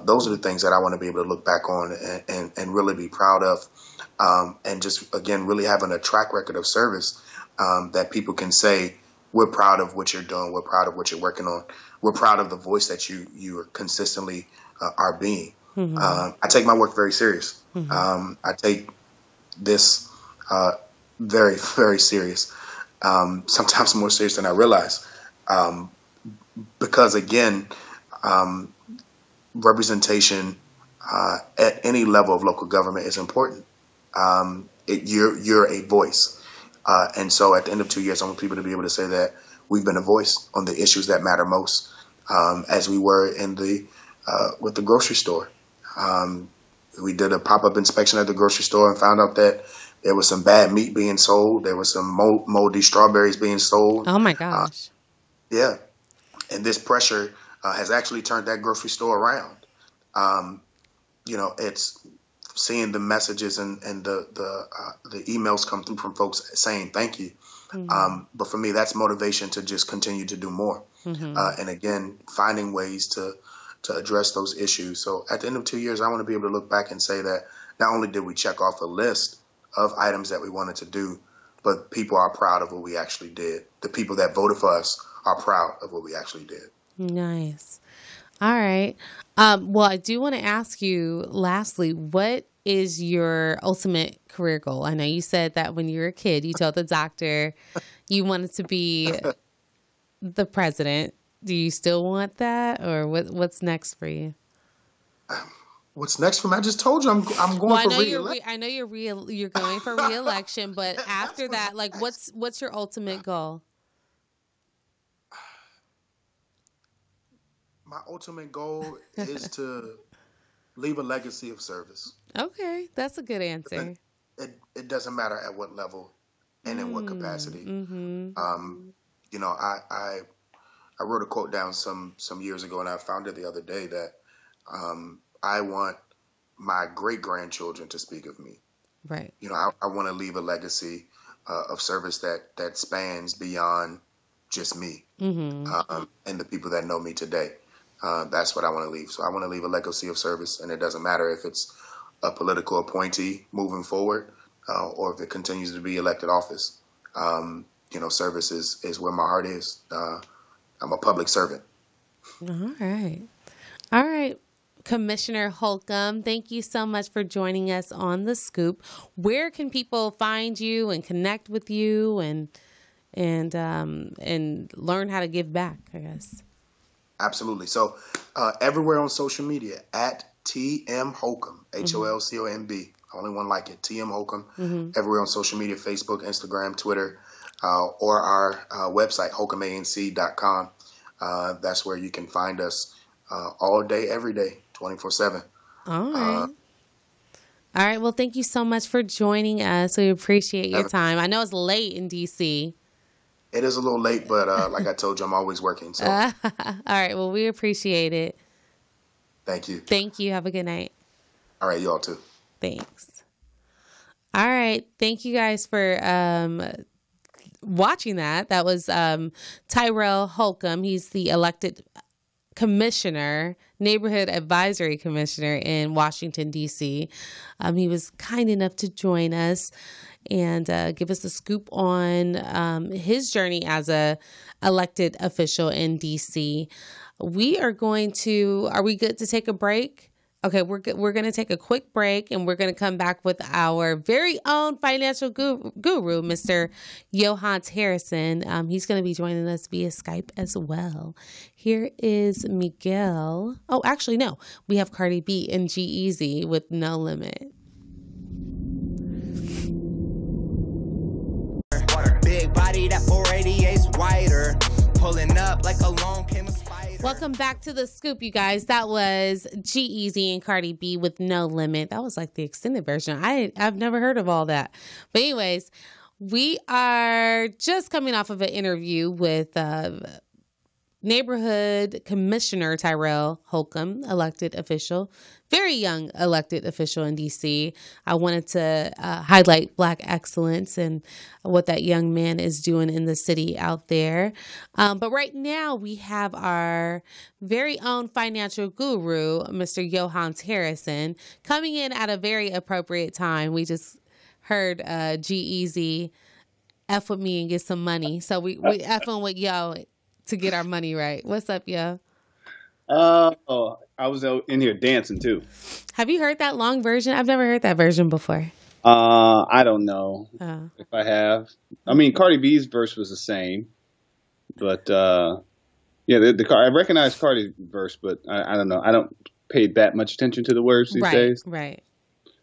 Those are the things that I want to be able to look back on and really be proud of. And just, again, really having a track record of service that people can say, we're proud of what you're doing. We're proud of what you're working on. We're proud of the voice that you are consistently are being. I take my work very serious. I take this very, very serious, sometimes more serious than I realize. Because, again, representation at any level of local government is important. You're a voice. And so at the end of 2 years, I want people to be able to say that we've been a voice on the issues that matter most, as we were with the grocery store. We did a pop-up inspection at the grocery store and found out that there was some bad meat being sold. There was some moldy strawberries being sold. Oh, my gosh. Yeah. And this pressure has actually turned that grocery store around. It's seeing the messages and the emails come through from folks saying thank you. Mm-hmm. But for me, that's motivation to just continue to do more. Mm-hmm. And again, finding ways to address those issues. So at the end of 2 years, I want to be able to look back and say that not only did we check off a list of items that we wanted to do, but people are proud of what we actually did. The people that voted for us are proud of what we actually did. Nice. All right. Well, I do want to ask you, lastly, what is your ultimate career goal? I know you said that when you were a kid, you told the doctor you wanted to be the president. Do you still want that, or what's next for you? What's next for me? I just told you I'm going for re-election. I know you're going for re-election, but after that, like, what's your ultimate goal? My ultimate goal is to leave a legacy of service. Okay, that's a good answer. It doesn't matter at what level and in what capacity. Mm-hmm. I wrote a quote down some years ago, and I found it the other day that I want my great-grandchildren to speak of me. Right. I want to leave a legacy of service that spans beyond just me, mm-hmm. And the people that know me today. That's what I want to leave. So I want to leave a legacy of service, and it doesn't matter if it's a political appointee moving forward or if it continues to be elected office. Service is where my heart is. I'm a public servant. All right. Commissioner Holcomb, thank you so much for joining us on The Scoop. Where can people find you and connect with you and learn how to give back, I guess? Absolutely. So everywhere on social media at TM Holcomb, HOLCOMB. Only one like it, TM Holcomb. Mm-hmm. Everywhere on social media, Facebook, Instagram, Twitter, or our website, holcombanc.com. That's where you can find us all day, every day, 24/7. All right. All right. Well, thank you so much for joining us. We appreciate your time. I know it's late in D.C. It is a little late, but like I told you, I'm always working. So. All right. Well, we appreciate it. Thank you. Thank you. Have a good night. All right. You all too. Thanks. All right. Thank you guys for watching that. That was Tyrell Holcomb. He's the elected commissioner, neighborhood advisory commissioner in Washington, D.C. He was kind enough to join us and give us a scoop on his journey as a elected official in D.C. Are we good to take a break? Okay, we're going to take a quick break, and we're going to come back with our very own financial guru, Mr. Yohance Harrison. He's going to be joining us via Skype as well. Here is Miguel. Oh, actually, no. We have Cardi B and G-Eazy with No Limit. Big body, that 488's wider. Pulling up like a long came a spider. Welcome back to The Scoop, you guys. That was G-Eazy and Cardi B with No Limit. That was like the extended version. I've never heard of all that. But anyways, we are just coming off of an interview with neighborhood commissioner Tyrell Holcomb, elected official, very young elected official in D.C. I wanted to highlight Black excellence and what that young man is doing in the city out there. But right now we have our very own financial guru, Mr. Yohance Harrison, coming in at a very appropriate time. We just heard G-Eazy F with me and get some money. So we F'ing with Yo to get our money right. What's up, Yo? I was in here dancing too. Have you heard that long version? I've never heard that version before. I don't know if I have. I mean, Cardi B's verse was the same, but Yeah, the car. I recognize Cardi's verse, but I don't know. I don't pay that much attention to the words these days. Right.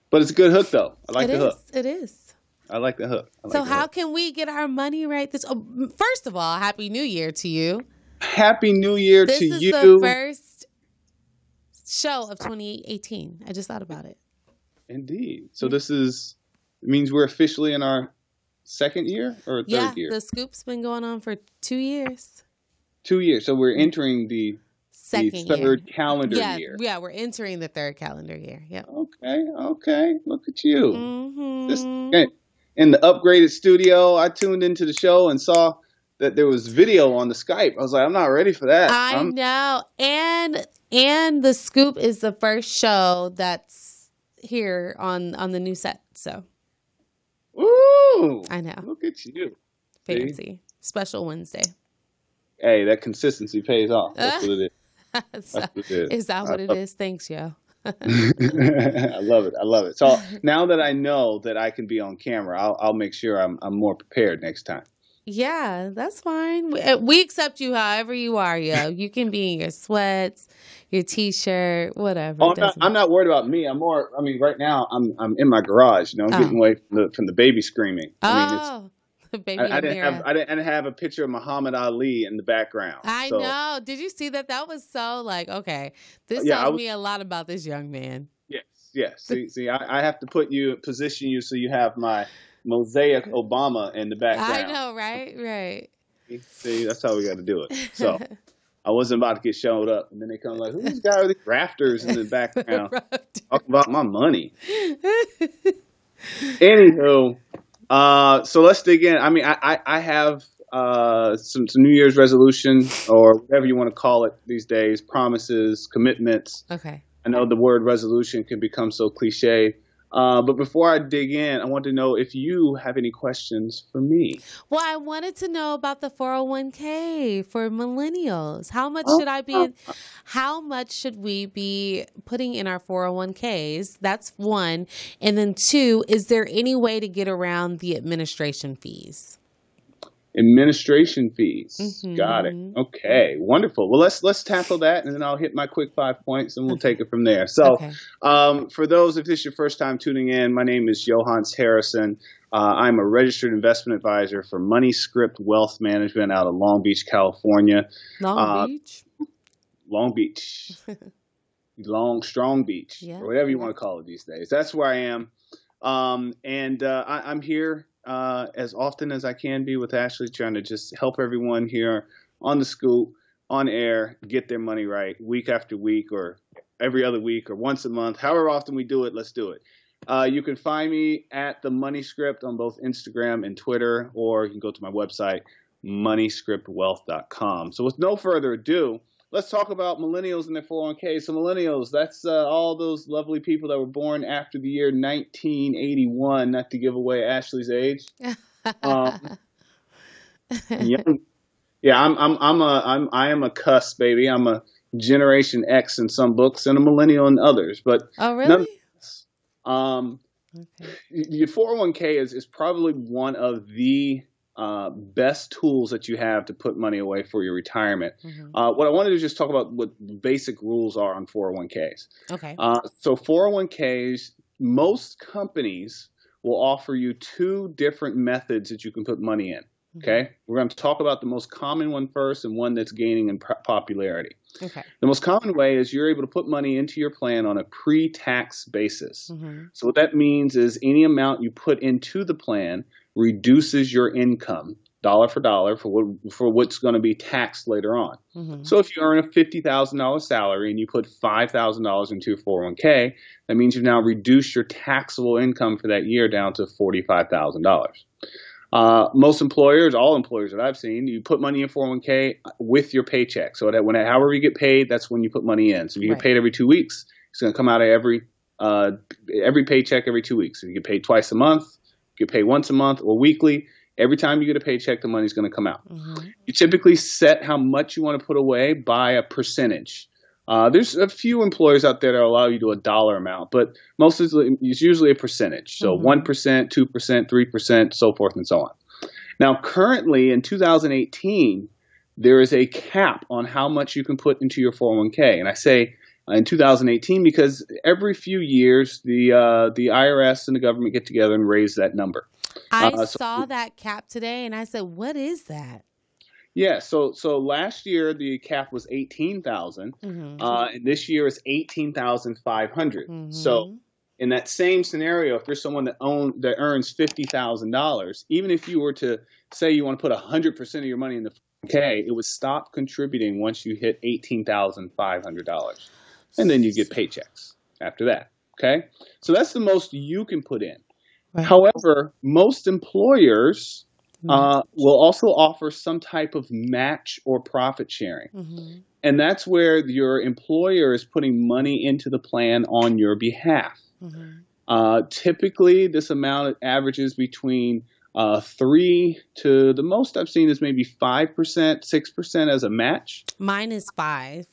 But it's a good hook, though. I like the hook. It is. I like the hook. So how can we get our money right? First of all, Happy New Year to you. Happy New Year to you. This is the first show of 2018. I just thought about it. Indeed. So this means we're officially in our second year or third year? The Scoop's been going on for 2 years. 2 years. So we're entering the third calendar year. Yeah, we're entering the third calendar year. Yep. Okay. Look at you. In the upgraded studio, I tuned into the show and saw that there was video on the Skype. I was like, I'm not ready for that. I know. And the Scoop is the first show that's here on the new set. So. Ooh. I know. Look at you. Fancy. See? Special Wednesday. Hey, that consistency pays off. That's what it is. Is that what it is? Thanks, yo. I love it. So now that I know that I can be on camera, I'll make sure I'm more prepared next time. Yeah, that's fine. We accept you however you are, yo. You can be in your sweats, your t-shirt, whatever. Oh, I'm not worried about me. Right now I'm in my garage. I'm getting away from the baby screaming. The baby. I didn't have a picture of Muhammad Ali in the background. I know. Did you see that? That was so okay. This tells me a lot about this young man. Yes. See, I have to position you so you have my mosaic Obama in the background. I know, right. See, that's how we got to do it. So I wasn't about to get showed up, and then they come like, who's this guy with the rafters in the background? Talk about my money. Anywho, so let's dig in. I have some New Year's resolution or whatever you want to call it these days, promises, commitments. Okay. I know the word resolution can become so cliche. But before I dig in, I want to know if you have any questions for me. Well, I wanted to know about the 401k for millennials. How much how much should we be putting in our 401ks? That's one. And then two, is there any way to get around the administration fees? Administration fees. Mm-hmm. Got it. Okay, wonderful. Well, let's tackle that, and then I'll hit my quick 5 points, and we'll take it from there. So, for those, if this is your first time tuning in, my name is Yohance Harrison. I'm a registered investment advisor for MoneyScript Wealth Management out of Long Beach, California. Long Beach. Strong Beach, or whatever you want to call it these days. That's where I am. I'm here as often as I can be with Ashley, trying to just help everyone here on the Scoop, on air, get their money right week after week or every other week or once a month. However often we do it, let's do it. You can find me at the MoneyScript on both Instagram and Twitter, or you can go to my website, moneyscriptwealth.com. So with no further ado, let's talk about millennials and their 401k. So millennials, that's all those lovely people that were born after the year 1981. Not to give away Ashley's age. I am a cuss, baby. I'm a Generation X in some books and a millennial in others. But oh, really? Your 401k is probably one of the best tools that you have to put money away for your retirement. What I wanted to just talk about what the basic rules are on 401ks. Okay. So 401ks, most companies will offer you two different methods that you can put money in. Okay. We're going to talk about the most common one first and one that's gaining in popularity. Okay. The most common way is you're able to put money into your plan on a pre-tax basis. So what that means is any amount you put into the plan reduces your income dollar for dollar for what's going to be taxed later on. So if you earn a $50,000 salary and you put $5,000 into your 401k, that means you've now reduced your taxable income for that year down to $45,000. Most employers, all employers that I've seen, you put money in 401k with your paycheck. So that however you get paid, that's when you put money in. So if you get paid every 2 weeks, it's going to come out of every paycheck every 2 weeks. If you get paid twice a month, get paid once a month or weekly, every time you get a paycheck, the money's going to come out. You typically set how much you want to put away by a percentage. There's a few employers out there that allow you to a dollar amount, but most of it's usually a percentage. So 1%, 2%, 3%, so forth and so on. Now, currently in 2018, there is a cap on how much you can put into your 401k. And I say in 2018 because every few years the IRS and the government get together and raise that number. I saw that cap today, and I said, "What is that?" Yeah, so last year the cap was 18,000, and this year is 18,500. So in that same scenario, if you're someone that earns $50,000, even if you were to say you want to put 100% of your money in the 401k, it would stop contributing once you hit $18,500, and then you get paychecks after that. Okay, so that's the most you can put in. Right. However, most employers will also offer some type of match or profit sharing. And that's where your employer is putting money into the plan on your behalf. Typically, this amount averages between 3 to the most I've seen is maybe 5%, 6% as a match. Mine is 5%.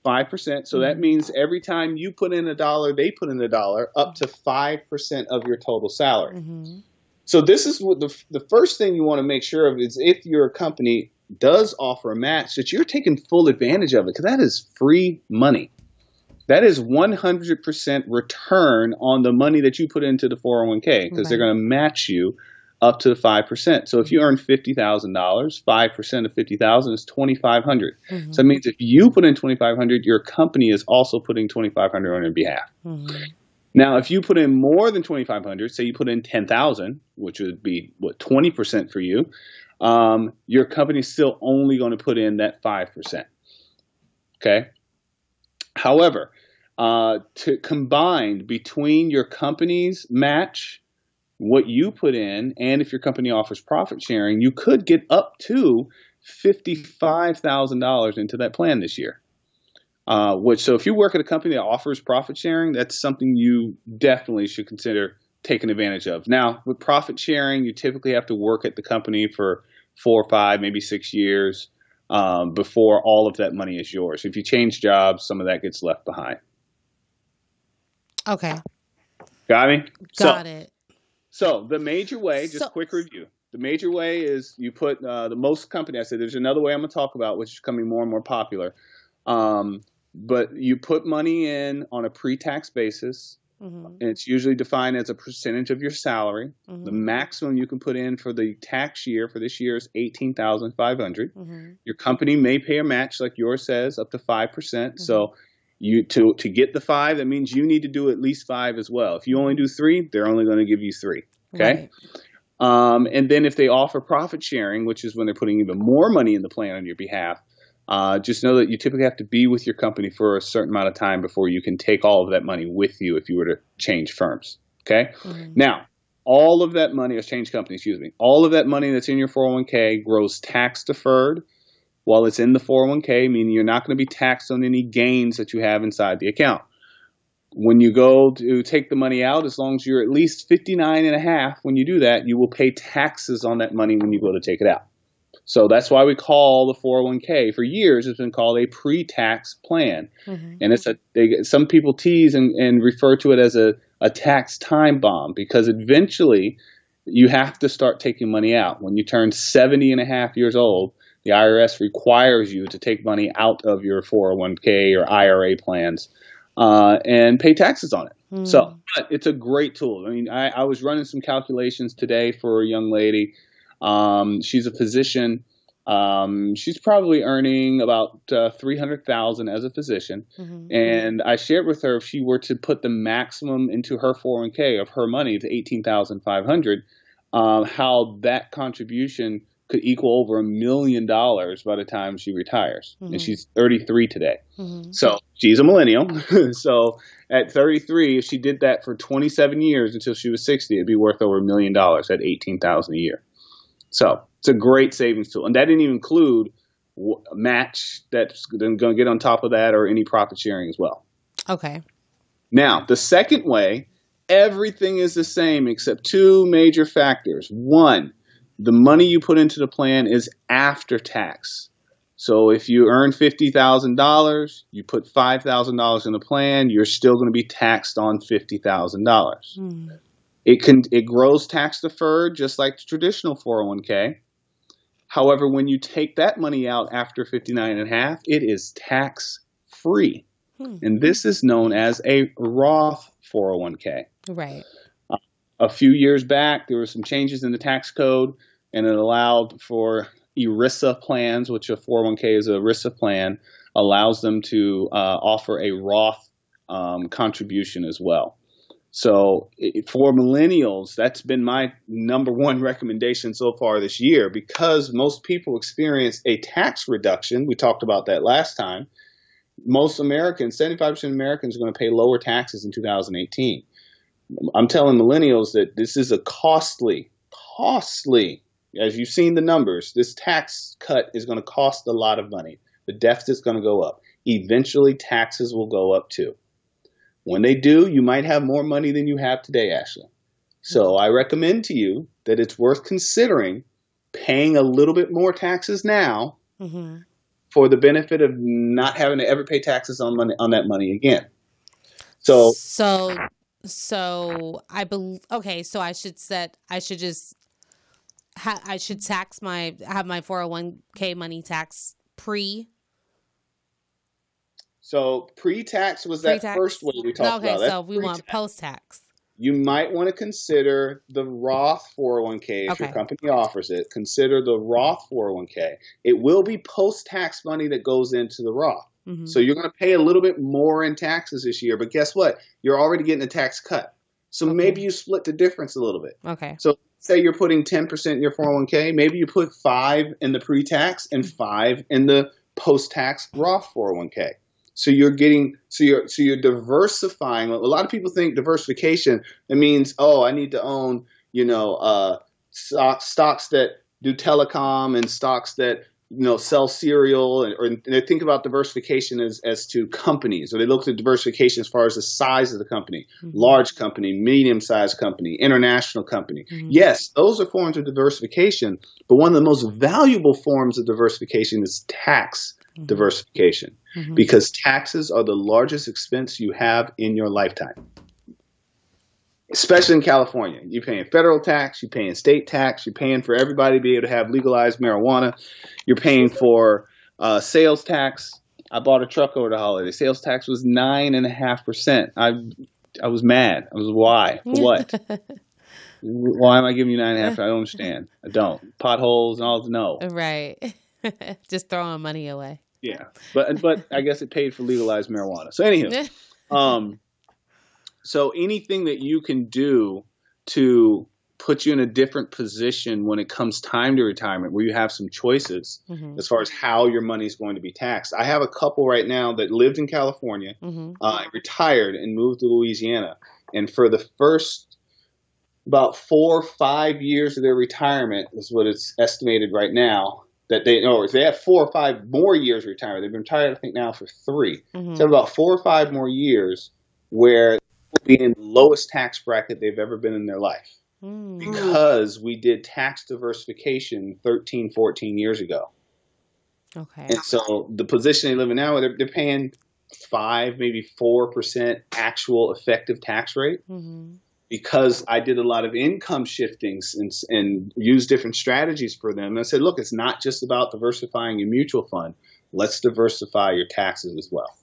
5%. So that means every time you put in $1, they put in $1, up to 5% of your total salary. So this is what the first thing you want to make sure of is if your company does offer a match, that you're taking full advantage of it, because that is free money. That is 100% return on the money that you put into the 401k, because they're going to match you up to 5%. So if you earn $50,000, 5% of $50,000 is $2,500. So it means if you put in $2,500, your company is also putting $2,500 on your behalf. Now, if you put in more than $2,500, say you put in $10,000, which would be 20% for you, your company's still only going to put in that 5%. Okay. However, to combine between your company's match, what you put in, and if your company offers profit sharing, you could get up to $55,000 into that plan this year. So if you work at a company that offers profit sharing, that's something you definitely should consider taking advantage of. Now, with profit sharing, you typically have to work at the company for 4 or 5, maybe 6 years before all of that money is yours. If you change jobs, some of that gets left behind. Okay. Got me? Got it. So the major way, quick review. The major way is you put the most company. I said there's another way I'm going to talk about, which is becoming more and more popular. But you put money in on a pre-tax basis, and it's usually defined as a percentage of your salary. The maximum you can put in for the tax year for this year is $18,500. Your company may pay a match, like yours says, up to 5%. So you to get the 5, that means you need to do at least 5 as well. If you only do 3, they're only going to give you 3. Okay. Right. And then if they offer profit sharing, which is when they're putting even more money in the plan on your behalf, just know that you typically have to be with your company for a certain amount of time before you can take all of that money with you if you were to change firms. Okay. Now, all of that money, or change company, all of that money that's in your 401k grows tax deferred while it's in the 401k, meaning you're not going to be taxed on any gains that you have inside the account. When you go to take the money out, as long as you're at least 59.5 when you do that, you will pay taxes on that money when you go to take it out. So that's why we call the 401k, for years, it's been called a pre-tax plan. And some people tease and refer to it as a tax time bomb, because eventually you have to start taking money out. When you turn 70.5 years old, the IRS requires you to take money out of your 401k or IRA plans and pay taxes on it. So it's a great tool. I mean, I was running some calculations today for a young lady. She's a physician. She's probably earning about $300,000 as a physician. And I shared with her, if she were to put the maximum into her 401k of her money to $18,500, how that contribution could equal over $1 million by the time she retires. And she's 33 today. So she's a millennial. So at 33, if she did that for 27 years until she was 60, it'd be worth over $1 million at $18,000 a year. So it's a great savings tool. And that didn't even include a match that's going to get on top of that, or any profit sharing as well. Okay. Now, the second way, everything is the same except 2 major factors. One, the money you put into the plan is after tax. So if you earn $50,000, you put $5,000 in the plan, you're still going to be taxed on $50,000. It grows tax deferred just like the traditional 401k. However, when you take that money out after 59.5, it is tax-free. And this is known as a Roth 401k. Right. A few years back, there were some changes in the tax code, and it allowed for ERISA plans, which a 401k is a ERISA plan, allows them to offer a Roth contribution as well. So for millennials, that's been my number one recommendation so far this year, because most people experience a tax reduction. We talked about that last time. Most Americans, 75% of Americans, are going to pay lower taxes in 2018. I'm telling millennials that this is a costly, as you've seen the numbers, this tax cut is going to cost a lot of money. The deficit's going to go up. Eventually, taxes will go up too. When they do, you might have more money than you have today, Ashley. So I recommend to you that it's worth considering paying a little bit more taxes now for the benefit of not having to ever pay taxes on that money again. So I believe, okay, so I should have my 401k money tax pre. So pre-tax was that first way we talked about. Okay, so we want post-tax. You might want to consider the Roth 401k if your company offers it. Consider the Roth 401k. It will be post-tax money that goes into the Roth. So you're going to pay a little bit more in taxes this year, but guess what? You're already getting a tax cut. So maybe you split the difference a little bit. Okay. So say you're putting 10% in your 401k, maybe you put 5 in the pre-tax and 5 in the post-tax Roth 401k. So you're diversifying. A lot of people think diversification, it means, I need to own, stocks that do telecom and stocks that, sell cereal, or they think about diversification as to companies, or they look at diversification as far as the size of the company, large company, medium-sized company, international company. Yes, those are forms of diversification, but one of the most valuable forms of diversification is tax diversification, because taxes are the largest expense you have in your lifetime. Especially in California. You're paying federal tax, you're paying state tax, you're paying for everybody to be able to have legalized marijuana, you're paying for sales tax. I bought a truck over the holiday. Sales tax was 9.5%. I was mad. I was, why? For what? Why am I giving you 9.5%? I don't understand. I don't. Potholes and all, no. Right. Just throwing money away. Yeah. But I guess it paid for legalized marijuana. So anywho, so anything that you can do to put you in a different position when it comes time to retirement, where you have some choices as far as how your money is going to be taxed. I have a couple right now that lived in California, retired and moved to Louisiana. And for the first about 4 or 5 years of their retirement is what it's estimated right now, that they have 4 or 5 more years of retirement. They've been retired, I think, now for 3. So about 4 or 5 more years where be in the lowest tax bracket they've ever been in their life, because we did tax diversification 13, 14 years ago. Okay. And so the position they live in now, they're paying 5, maybe 4% actual effective tax rate, because I did a lot of income shiftings and used different strategies for them. And I said, look, it's not just about diversifying your mutual fund. Let's diversify your taxes as well.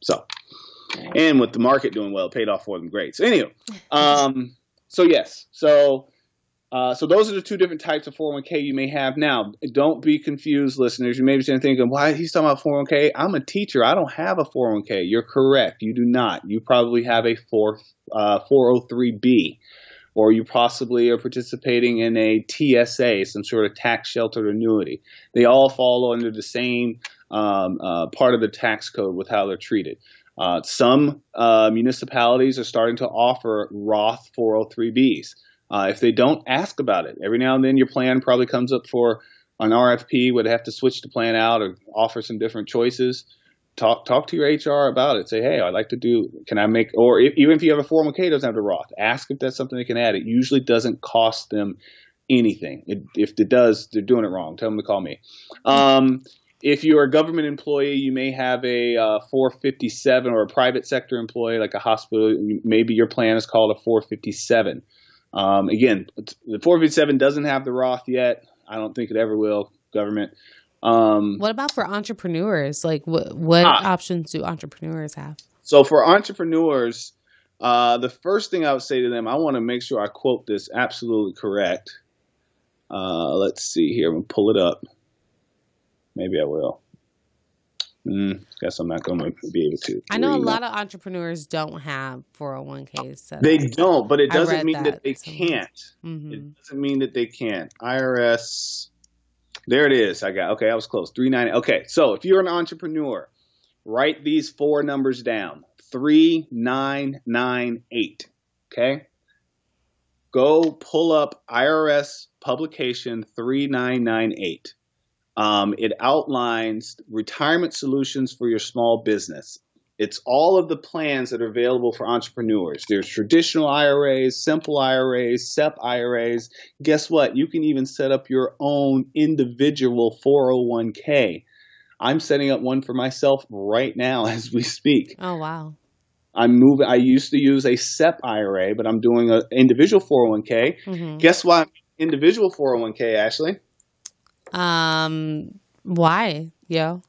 So. And with the market doing well, it paid off for them great. So anyway, so yes. So those are the 2 different types of 401k you may have. Now, don't be confused, listeners. You may be thinking, why he's talking about 401k? I'm a teacher. I don't have a 401k. You're correct. You do not. You probably have a 403B, or you possibly are participating in a TSA, some sort of tax sheltered annuity. They all fall under the same part of the tax code with how they're treated. Some municipalities are starting to offer Roth 403Bs. If they don't, ask about it. Every now and then your plan probably comes up for an RFP where they have to switch the plan out or offer some different choices. Talk to your HR about it. Say, hey, I'd like to can I make, or even if you have a 401k doesn't have the Roth, ask if that's something they can add. It usually doesn't cost them anything. If it does, they're doing it wrong. Tell them to call me. If you're a government employee, you may have a 457, or a private sector employee like a hospital. Maybe your plan is called a 457. Again, the 457 doesn't have the Roth yet. I don't think it ever will, government. What about for entrepreneurs? Like what options do entrepreneurs have? So for entrepreneurs, the first thing I would say to them, I want to make sure I quote this absolutely correct. Let's see here. I'm going to pull it up. Maybe I will. Guess I'm not going to be able to. I know a lot of entrepreneurs don't have 401ks set up. They don't, but it doesn't mean that they can't. Mm-hmm. It doesn't mean that they can't. IRS, there it is. I was close. 390. Okay, so if you're an entrepreneur, write these 4 numbers down. 3998. Okay? Go pull up IRS publication 3998. It outlines retirement solutions for your small business. It's all of the plans that are available for entrepreneurs. There's traditional IRAs, simple IRAs, SEP IRAs. Guess what? You can even set up your own individual 401k. I'm setting up one for myself right now as we speak. Oh, wow. I used to use a SEP IRA, but I'm doing an individual 401k. Mm-hmm. Guess why? Individual 401k, Ashley. Why? Yo.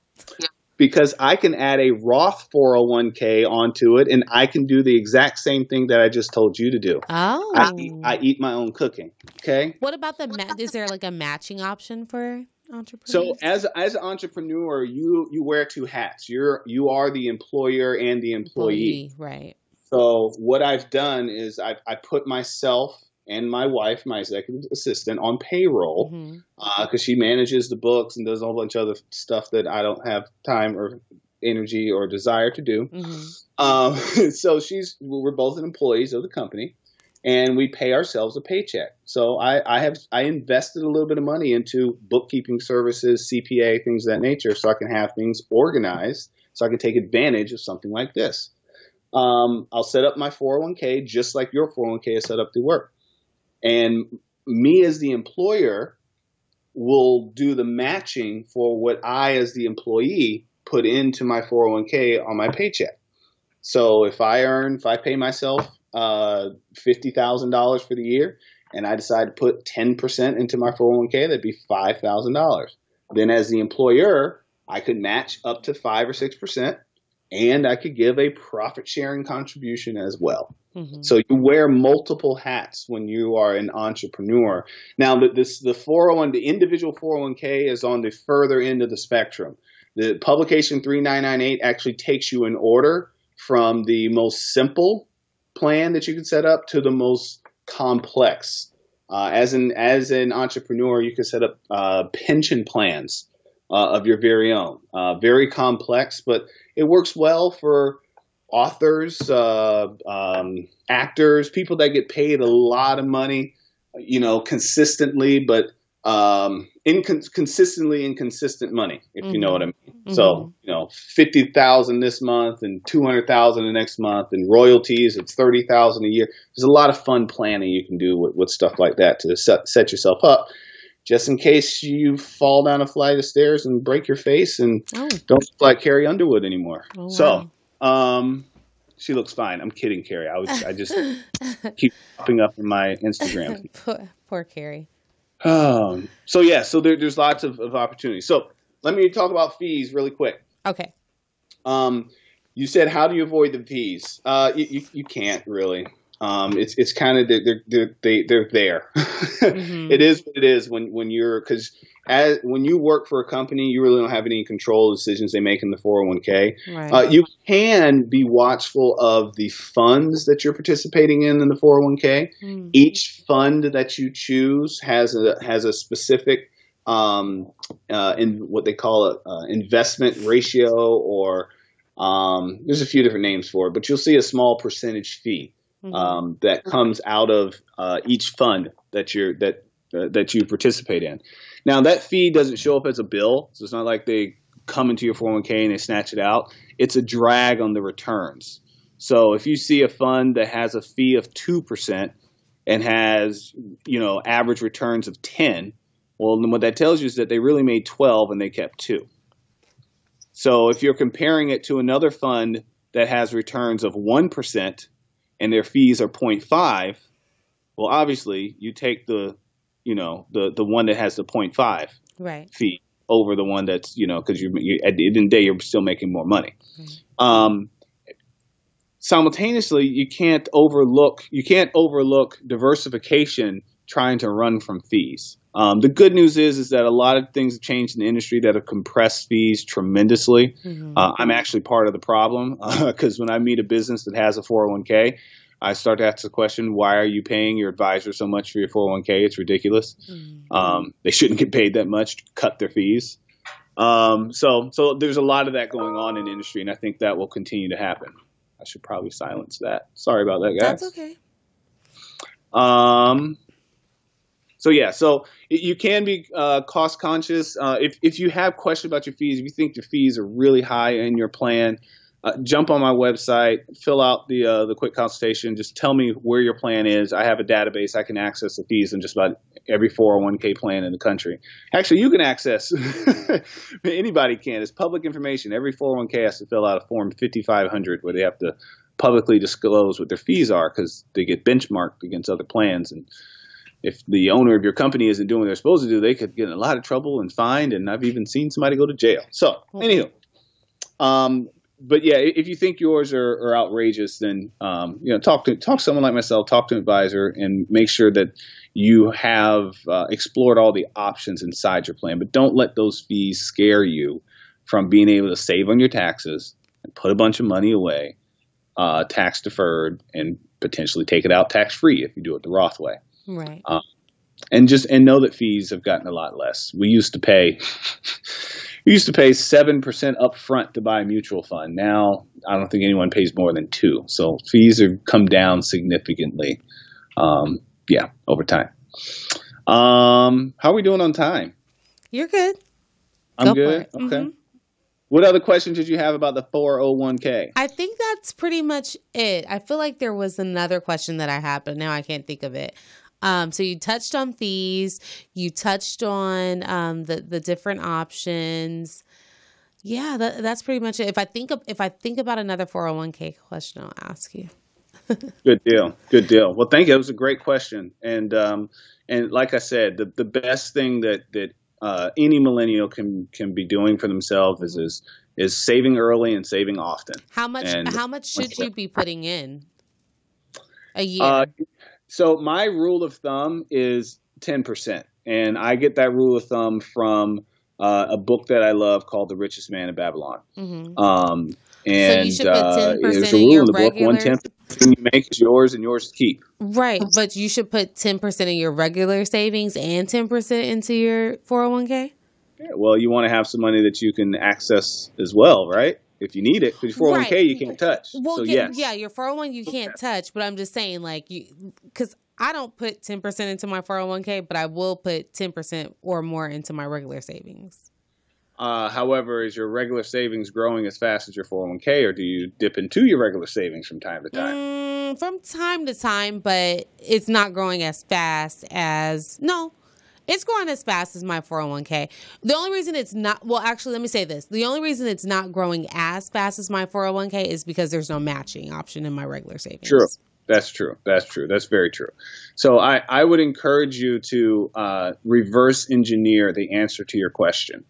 Because I can add a Roth 401k onto it, and I can do the exact same thing that I just told you to do. Oh. I eat my own cooking. Okay. What about is there like a matching option for entrepreneurs? So as an entrepreneur, you wear 2 hats. You are the employer and the employee. Right. So what I've done is I put myself and my wife, my executive assistant, on payroll because she manages the books and does a whole bunch of other stuff that I don't have time or energy or desire to do. So we're both employees of the company, and we pay ourselves a paycheck. So I invested a little bit of money into bookkeeping services, CPA, things of that nature, so I can have things organized, so I can take advantage of something like this. I'll set up my 401k just like your 401k is set up through work. And me as the employer will do the matching for what I as the employee put into my 401k on my paycheck. So if I pay myself $50,000 for the year and I decide to put 10% into my 401k, that'd be $5,000. Then as the employer, I could match up to 5 or 6%, and I could give a profit sharing contribution as well. So you wear multiple hats when you are an entrepreneur. Now, the individual 401k is on the further end of the spectrum. The publication 3998 actually takes you in order from the most simple plan that you can set up to the most complex. As an entrepreneur, you can set up pension plans of your very own. Very complex, but it works well for authors, actors, people that get paid a lot of money, consistently, but consistently inconsistent money, if you know what I mean. So, $50,000 this month and $200,000 the next month, and royalties, it's $30,000 a year. There's a lot of fun planning you can do with stuff like that to set yourself up, just in case you fall down a flight of stairs and break your face and don't look like Carrie Underwood anymore. Oh, wow. So, she looks fine. I'm kidding, Carrie. I just keep popping up in my Instagram. Poor Carrie. So there's lots of opportunities. So let me talk about fees really quick. Okay. You said, how do you avoid the fees? You can't really. It's kind of they're there. It is what it is when you work for a company, you really don't have any control of the decisions they make in the 401k. Right. You can be watchful of the funds that you're participating in the 401k. Each fund that you choose has a specific in what they call a investment ratio, or there's a few different names for it, but you'll see a small percentage fee that comes out of each fund that you participate in. Now, that fee doesn't show up as a bill, so it's not like they come into your 401k and they snatch it out. It's a drag on the returns. So if you see a fund that has a fee of 2% and has, average returns of 10, well, then what that tells you is that they really made 12 and they kept 2. So if you're comparing it to another fund that has returns of 1% and their fees are 0.5, well, obviously you take the the one that has the 0.5 right. fee over the one that's, because you at the end of the day, you're still making more money. Right. Simultaneously, you can't overlook diversification trying to run from fees. The good news is that a lot of things have changed in the industry that have compressed fees tremendously. I'm actually part of the problem because when I meet a business that has a 401k, I start to ask the question, why are you paying your advisor so much for your 401k? It's ridiculous. They shouldn't get paid that much to cut their fees. So there's a lot of that going on in the industry, and I think that will continue to happen. I should probably silence that. Sorry about that, guys. That's okay. So you can be cost conscious. If you have questions about your fees, if you think your fees are really high in your plan, jump on my website, fill out the quick consultation. Just tell me where your plan is. I have a database. I can access the fees in just about every 401k plan in the country. Actually, you can access. Anybody can. It's public information. Every 401k has to fill out a form 5500 where they have to publicly disclose what their fees are because they get benchmarked against other plans. And if the owner of your company isn't doing what they're supposed to do, they could get in a lot of trouble and fined. And I've even seen somebody go to jail. So, anywho. But yeah, if you think yours are outrageous, then talk to someone like myself, talk to an advisor, and make sure that you have explored all the options inside your plan. But don't let those fees scare you from being able to save on your taxes and put a bunch of money away, tax deferred, and potentially take it out tax free if you do it the Roth way. Right. And know that fees have gotten a lot less. We used to pay 7% up front to buy a mutual fund. Now, I don't think anyone pays more than 2%. So fees have come down significantly, over time. How are we doing on time? You're good. I'm good? Okay. Mm-hmm. What other questions did you have about the 401k? I think that's pretty much it. I feel like there was another question that I had, but now I can't think of it. So you touched on fees, you touched on the different options. Yeah, that's pretty much it. If I think about another 401k question, I'll ask you. Good deal. Well, thank you. It was a great question. And like I said, the best thing that any millennial can be doing for themselves is saving early and saving often. How much should you be putting in a year? So my rule of thumb is 10%. And I get that rule of thumb from a book that I love called The Richest Man in Babylon. Mm-hmm. So you should put 10% in your regular. 1/10 you make is yours and yours to keep. Right. But you should put 10% of your regular savings and 10% into your 401k? Yeah, well, you want to have some money that you can access as well, right? If you need it, because your 401k right. You can't touch. Well, so, yeah, your 401 you can't touch, but I'm just saying, because I don't put 10% into my 401k, but I will put 10% or more into my regular savings. However, is your regular savings growing as fast as your 401k, or do you dip into your regular savings from time to time? From time to time, but it's not growing as fast as, no. It's growing as fast as my 401k. The only reason it's not, well, actually, let me say this. The only reason it's not growing as fast as my 401k is because there's no matching option in my regular savings. True. That's true. That's very true. So I would encourage you to reverse engineer the answer to your question,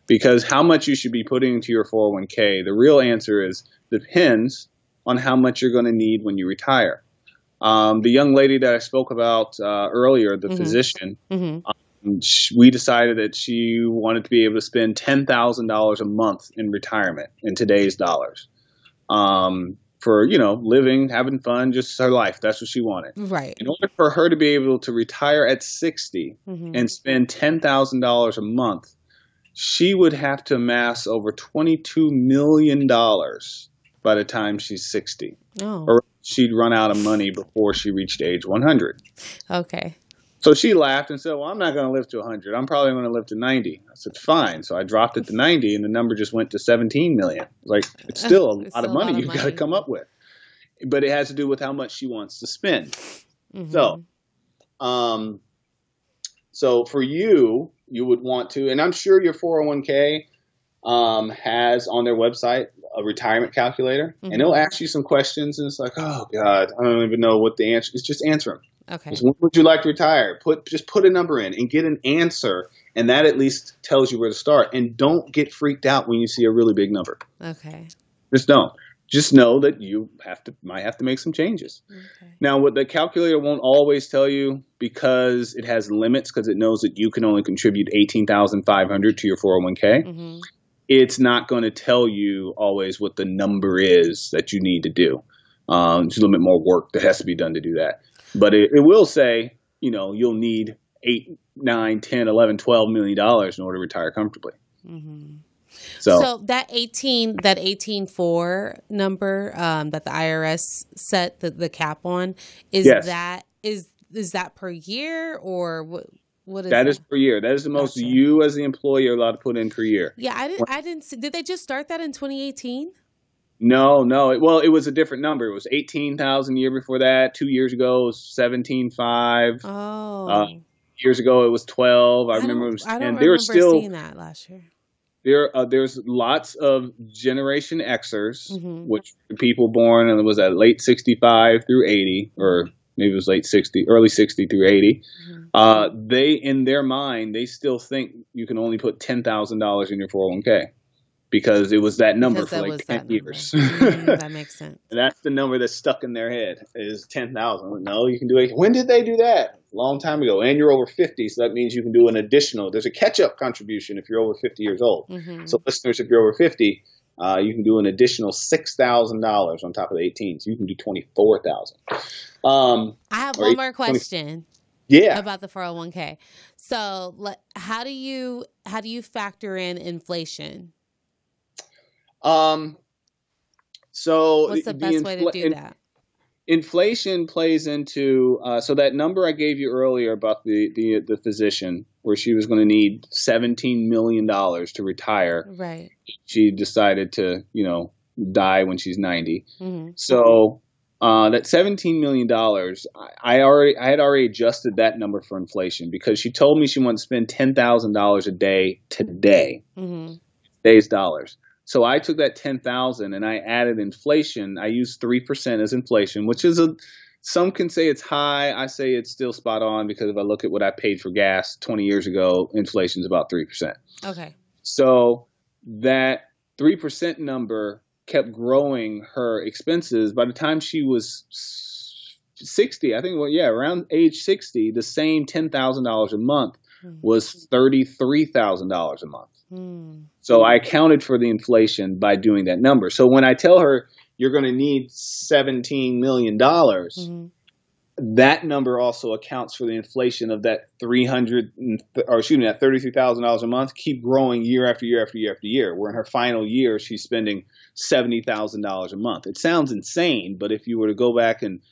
because how much you should be putting into your 401k, the real answer is depends on how much you're going to need when you retire. The young lady that I spoke about earlier, the physician, we decided that she wanted to be able to spend $10,000 a month in retirement in today's dollars for, living, having fun, just her life. That's what she wanted. Right. In order for her to be able to retire at 60 and spend $10,000 a month, she would have to amass over $22 million by the time she's 60. Oh. Or she'd run out of money before she reached age 100. Okay. So she laughed and said, well, I'm not going to live to 100. I'm probably going to live to 90. I said, fine. So I dropped it to 90 and the number just went to 17 million. It's still a lot of money you've got to come up with. But it has to do with how much she wants to spend. So for you would want to, and I'm sure your 401k has on their website a retirement calculator, and they'll ask you some questions, and it's like, oh God, I don't even know what the answer is. Just answer them. Okay. Just when would you like to retire? Just put a number in and get an answer, and that at least tells you where to start. And don't get freaked out when you see a really big number. Okay. Just don't. Just know that you might have to make some changes. Okay. Now, what the calculator won't always tell you, because it has limits, because it knows that you can only contribute $18,500 to your 401k. It's not going to tell you always what the number is that you need to do. There's a little bit more work that has to be done to do that. But it will say, you'll need $8, $9, $10, $11, $12 million in order to retire comfortably. So that 18.4 number that the IRS set the cap on, is that per year, or what is that? Is per year. That is the most you as the employee are allowed to put in per year. Yeah, I didn't see. Did they just start that in 2018? No. It was a different number. It was 18,000 a year before that. 2 years ago, it was 17.5. Oh. Years ago, it was 12. I remember it was 10. I don't remember seeing that last year. There's lots of Generation Xers, which people born and was at late 65 through 80, or maybe it was early 60 through 80. They, in their mind, they still think you can only put $10,000 in your 401k. Because it was that number for like 10 years. That makes sense. And that's the number that's stuck in their head, is 10,000. No, you can do it. When did they do that? A long time ago. And you're over 50, so that means you can do an additional. There's a catch-up contribution if you're over 50 years old. So listeners, if you're over 50, you can do an additional $6,000 on top of the 18. So you can do $24,000. I have one more question. About the 401k. So how do you factor in inflation? So what's the best way to do that? Inflation plays into so that number I gave you earlier about the physician, where she was going to need $17 million to retire. Right. She decided to, die when she's 90. So that $17 million, I had already adjusted that number for inflation, because she told me she wanted to spend $10,000 a day today, today's dollars. So I took that $10,000 and I added inflation. I used 3% as inflation, which is some can say it's high. I say it's still spot on, because if I look at what I paid for gas 20 years ago, inflation is about 3%. Okay. So that 3% number kept growing her expenses. By the time she was 60, I think, around age 60, the same $10,000 a month was $33,000 a month. So I accounted for the inflation by doing that number. So when I tell her you're going to need $17 million, that number also accounts for the inflation of that that $33,000 a month, keep growing year after year after year after year. Where in her final year, she's spending $70,000 a month. It sounds insane, but if you were to go back and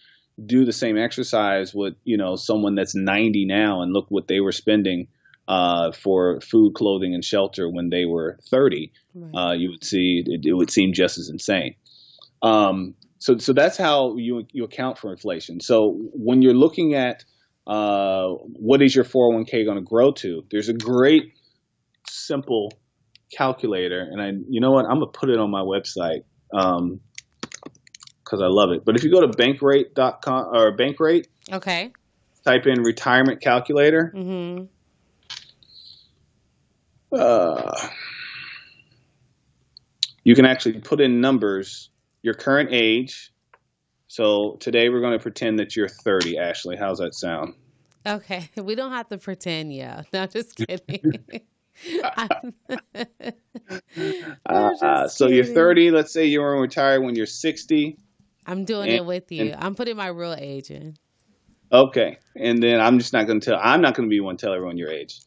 do the same exercise with, someone that's 90 now and look what they were spending for food, clothing, and shelter when they were 30, you would see it would seem just as insane. So that's how you account for inflation. So when you're looking at what is your 401k going to grow to, there's a great simple calculator, and you know what, I'm gonna put it on my website because I love it. But if you go to bankrate.com or Bankrate, okay, type in retirement calculator. You can actually put in numbers, your current age. So today we're going to pretend that you're 30, Ashley. How's that sound? Okay. We don't have to pretend, No, just kidding. So you're 30. Let's say you want to retire when you're 60. I'm doing it with you. I'm putting my real age in. Okay. And then I'm not going to be one to tell everyone your age.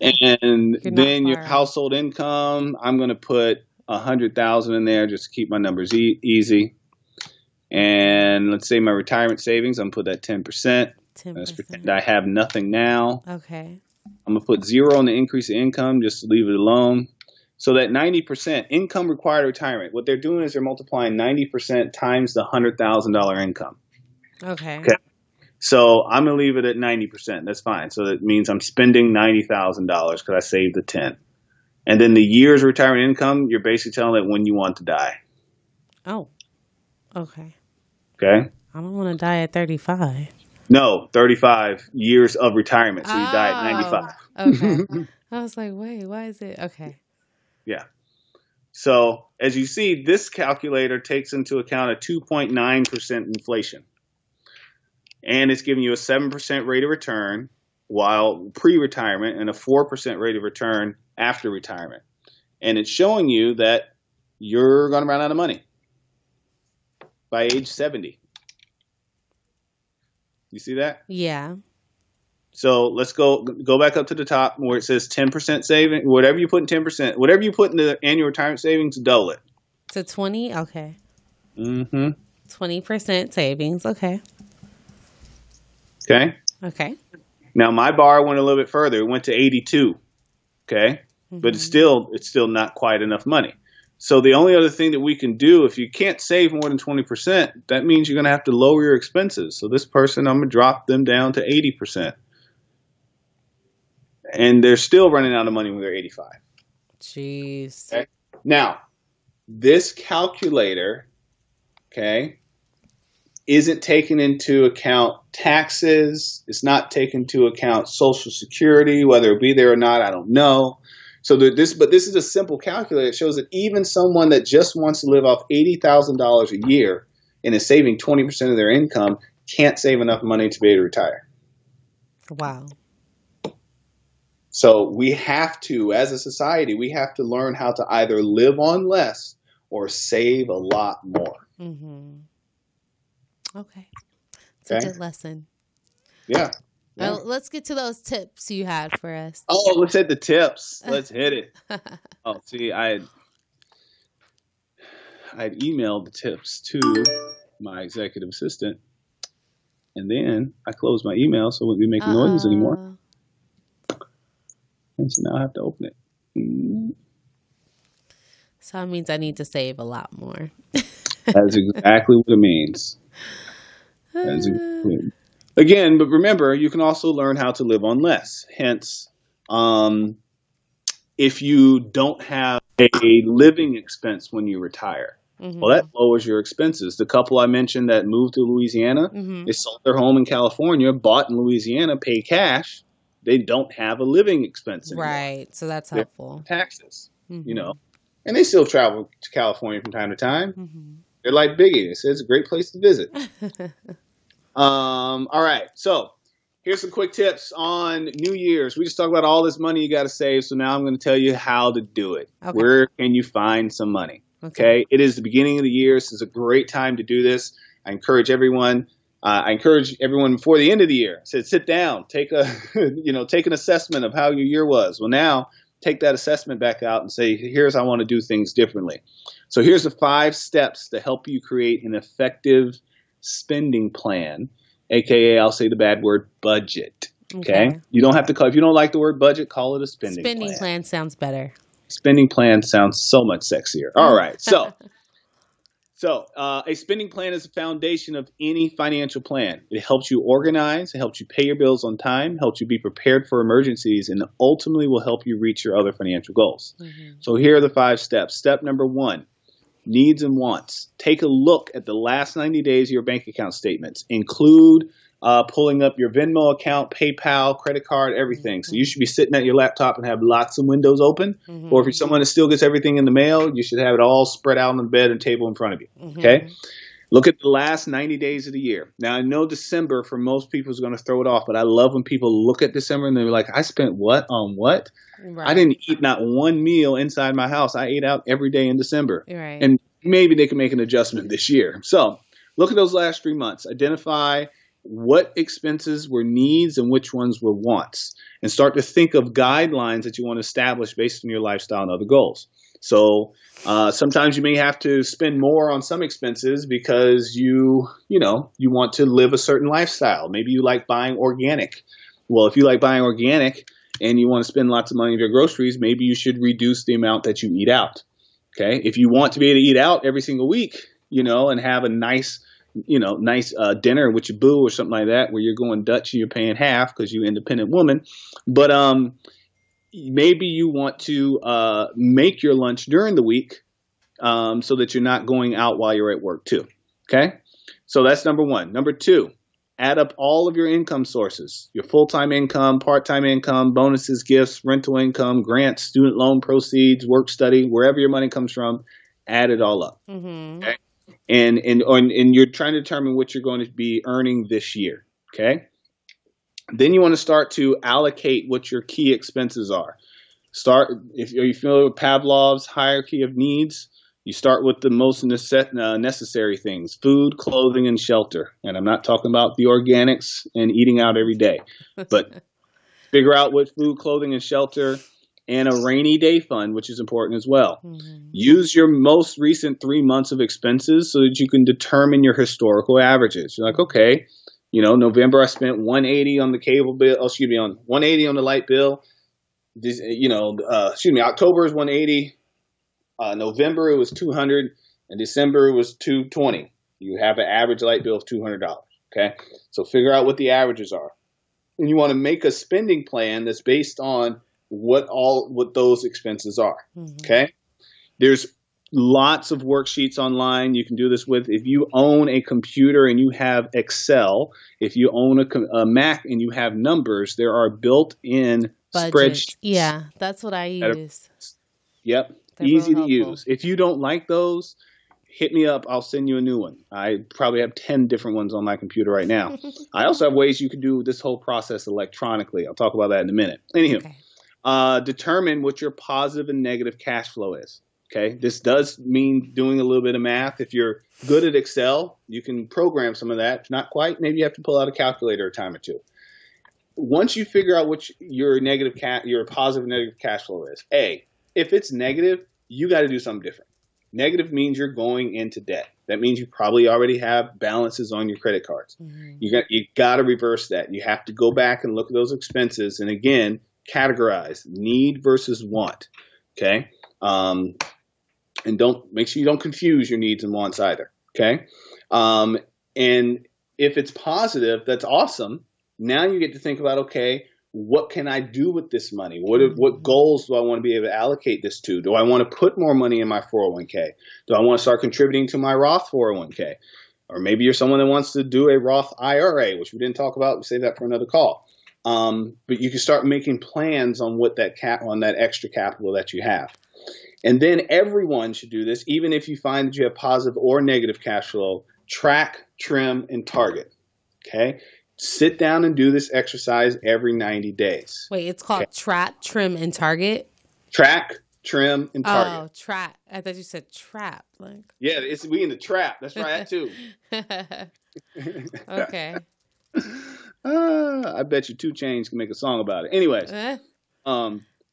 And then your household income, I'm going to put 100,000 in there just to keep my numbers easy. And let's say my retirement savings, I'm going to put that 10%. Let's pretend I have nothing now. Okay. I'm going to put 0 on the increase in income, just to leave it alone. So that 90% income required retirement, what they're doing is they're multiplying 90% times the $100,000 income. Okay. So I'm going to leave it at 90%. That's fine. So that means I'm spending $90,000 because I saved the 10. And then the year's retirement income, you're basically telling it when you want to die. Oh, okay. Okay. I don't want to die at 35. No, 35 years of retirement. So you die at 95. Okay. I was like, wait, why is it? Okay. Yeah. So as you see, this calculator takes into account a 2.9% inflation. And it's giving you a 7% rate of return while pre-retirement and a 4% rate of return after retirement. And it's showing you that you're going to run out of money by age 70. You see that? Yeah. So let's go back up to the top where it says 10% saving. Whatever you put in 10%, whatever you put in the annual retirement savings, double it. To 20? Okay. Mm-hmm. 20% savings. Okay. Okay. Okay. Now my bar went a little bit further. It went to 82. Okay. Mm-hmm. But it's still not quite enough money. So the only other thing that we can do, if you can't save more than 20%, that means you're going to have to lower your expenses. So this person, I'm going to drop them down to 80%. And they're still running out of money when they're 85. Jeez. Okay? Now, this calculator, okay, isn't taking into account taxes. It's not taking into account Social Security, whether it be there or not, I don't know. So this is a simple calculator. It shows that even someone that just wants to live off $80,000 a year and is saving 20% of their income can't save enough money to be able to retire. Wow. So we have to, as a society, we have to learn how to either live on less or save a lot more. Mm-hmm. Okay. It's a good lesson. Yeah. Well, let's get to those tips you had for us. Oh, let's hit the tips. Let's hit it. Oh, see, I had emailed the tips to my executive assistant, and then I closed my email so it wouldn't be making noises anymore. And so now I have to open it. So that means I need to save a lot more. That's exactly what it means. Again, but remember, you can also learn how to live on less. Hence, if you don't have a living expense when you retire, well, that lowers your expenses. The couple I mentioned that moved to Louisiana, they sold their home in California, bought in Louisiana, paid cash. They don't have a living expense anymore. Right. So that's helpful. Taxes, you know, and they still travel to California from time to time. They're like Biggie. They say it's a great place to visit. All right. So here's some quick tips on New Year's. We just talked about all this money you got to save. So now I'm going to tell you how to do it. Okay. Where can you find some money? Okay. It is the beginning of the year. So it's a great time to do this. I encourage everyone before the end of the year. I said, sit down, take an assessment of how your year was. Well, now take that assessment back out and say, here's how I want to do things differently. So here's the 5 steps to help you create an effective spending plan, aka I'll say the bad word budget. Okay. You don't have to call, if you don't like the word budget, call it a spending plan. Spending plan sounds better. Spending plan sounds so much sexier. All right. So a spending plan is the foundation of any financial plan. It helps you organize, it helps you pay your bills on time, helps you be prepared for emergencies, and ultimately will help you reach your other financial goals. So here are the 5 steps. Step number 1. Needs and wants. Take a look at the last 90 days of your bank account statements. Include pulling up your Venmo account, PayPal, credit card, everything. So you should be sitting at your laptop and have lots of windows open. Or if you're someone that still gets everything in the mail, you should have it all spread out on the bed and table in front of you. Okay? Look at the last 90 days of the year. Now, I know December for most people is going to throw it off, but I love when people look at December and they're like, I spent what on what? Right. I didn't eat not one meal inside my house. I ate out every day in December. Right. And maybe they can make an adjustment this year. So look at those last 3 months. Identify what expenses were needs and which ones were wants. And start to think of guidelines that you want to establish based on your lifestyle and other goals. So sometimes you may have to spend more on some expenses because you want to live a certain lifestyle. Maybe you like buying organic. Well, if you like buying organic and you want to spend lots of money on your groceries, maybe you should reduce the amount that you eat out. Okay. If you want to be able to eat out every single week, and have a nice dinner with your boo or something like that, where you're going Dutch and you're paying half because you're an independent woman. But maybe you want to make your lunch during the week so that you're not going out while you're at work too. Okay. So that's number 1. Number 2, add up all of your income sources, your full-time income, part-time income, bonuses, gifts, rental income, grants, student loan proceeds, work study, wherever your money comes from, add it all up. Okay? And you're trying to determine what you're going to be earning this year. Okay. Then you want to start to allocate what your key expenses are. If you're familiar with Pavlov's hierarchy of needs, you start with the most necessary things: food, clothing, and shelter. And I'm not talking about the organics and eating out every day, but figure out what food, clothing, and shelter, and a rainy day fund, which is important as well. Use your most recent 3 months of expenses so that you can determine your historical averages. You're like, okay, November I spent 180 on the cable bill. On 180 on the light bill. October is 180. November it was 200, and December it was 220. You have an average light bill of $200. Okay, so figure out what the averages are, and you want to make a spending plan that's based on what those expenses are. Okay, there's lots of worksheets online you can do this with. If you own a computer and you have Excel, if you own a Mac and you have numbers, there are built-in spreadsheets. Yeah, that's what I use. Yep, easy to use. If you don't like those, hit me up. I'll send you a new one. I probably have 10 different ones on my computer right now. I also have ways you can do this whole process electronically. I'll talk about that in a minute. Anywho, determine what your positive and negative cash flow is. Okay, this does mean doing a little bit of math. If you're good at Excel, you can program some of that. If not quite, maybe you have to pull out a calculator a time or two. Once you figure out what your positive and negative cash flow is, if it's negative, you got to do something different. Negative means you're going into debt. That means you probably already have balances on your credit cards. You got to reverse that. You have to go back and look at those expenses and again categorize need versus want. Okay. And make sure you don't confuse your needs and wants either. Okay. And if it's positive, that's awesome. Now you get to think about, okay, what can I do with this money? What goals do I want to be able to allocate this to? Do I want to put more money in my 401k? Do I want to start contributing to my Roth 401k? Or maybe you're someone that wants to do a Roth IRA, which we didn't talk about. We save that for another call. But you can start making plans on on that extra capital that you have. And then everyone should do this, even if you find that you have positive or negative cash flow. Track, trim, and target. Okay? Sit down and do this exercise every 90 days. Wait, it's called track, trim, and target? Track, trim, and target. Oh, trap. I thought you said trap. Yeah, we in the trap. That's right, too. Okay. I bet you 2 Chainz can make a song about it. Anyways,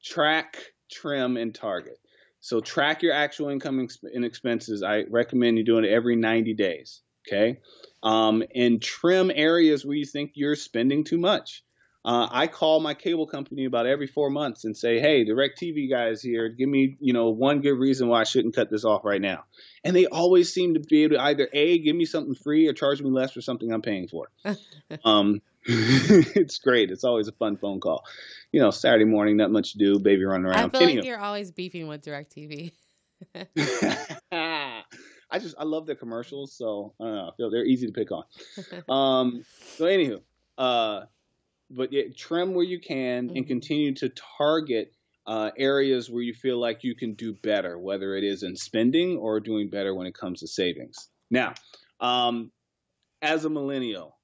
track, trim, and target. So track your actual income and expenses. I recommend you doing it every 90 days. Okay. And trim areas where you think you're spending too much. I call my cable company about every 4 months and say, hey, DirecTV guys here, give me, one good reason why I shouldn't cut this off right now. And they always seem to be able to either give me something free or charge me less for something I'm paying for. It's great. It's always a fun phone call. Saturday morning, not much to do, baby running around. I feel like you're always beefing with DirecTV. I love their commercials, so I don't know. I feel they're easy to pick on. So anywho, but yeah, trim where you can and continue to target areas where you feel like you can do better, whether it is in spending or doing better when it comes to savings. Now, as a millennial,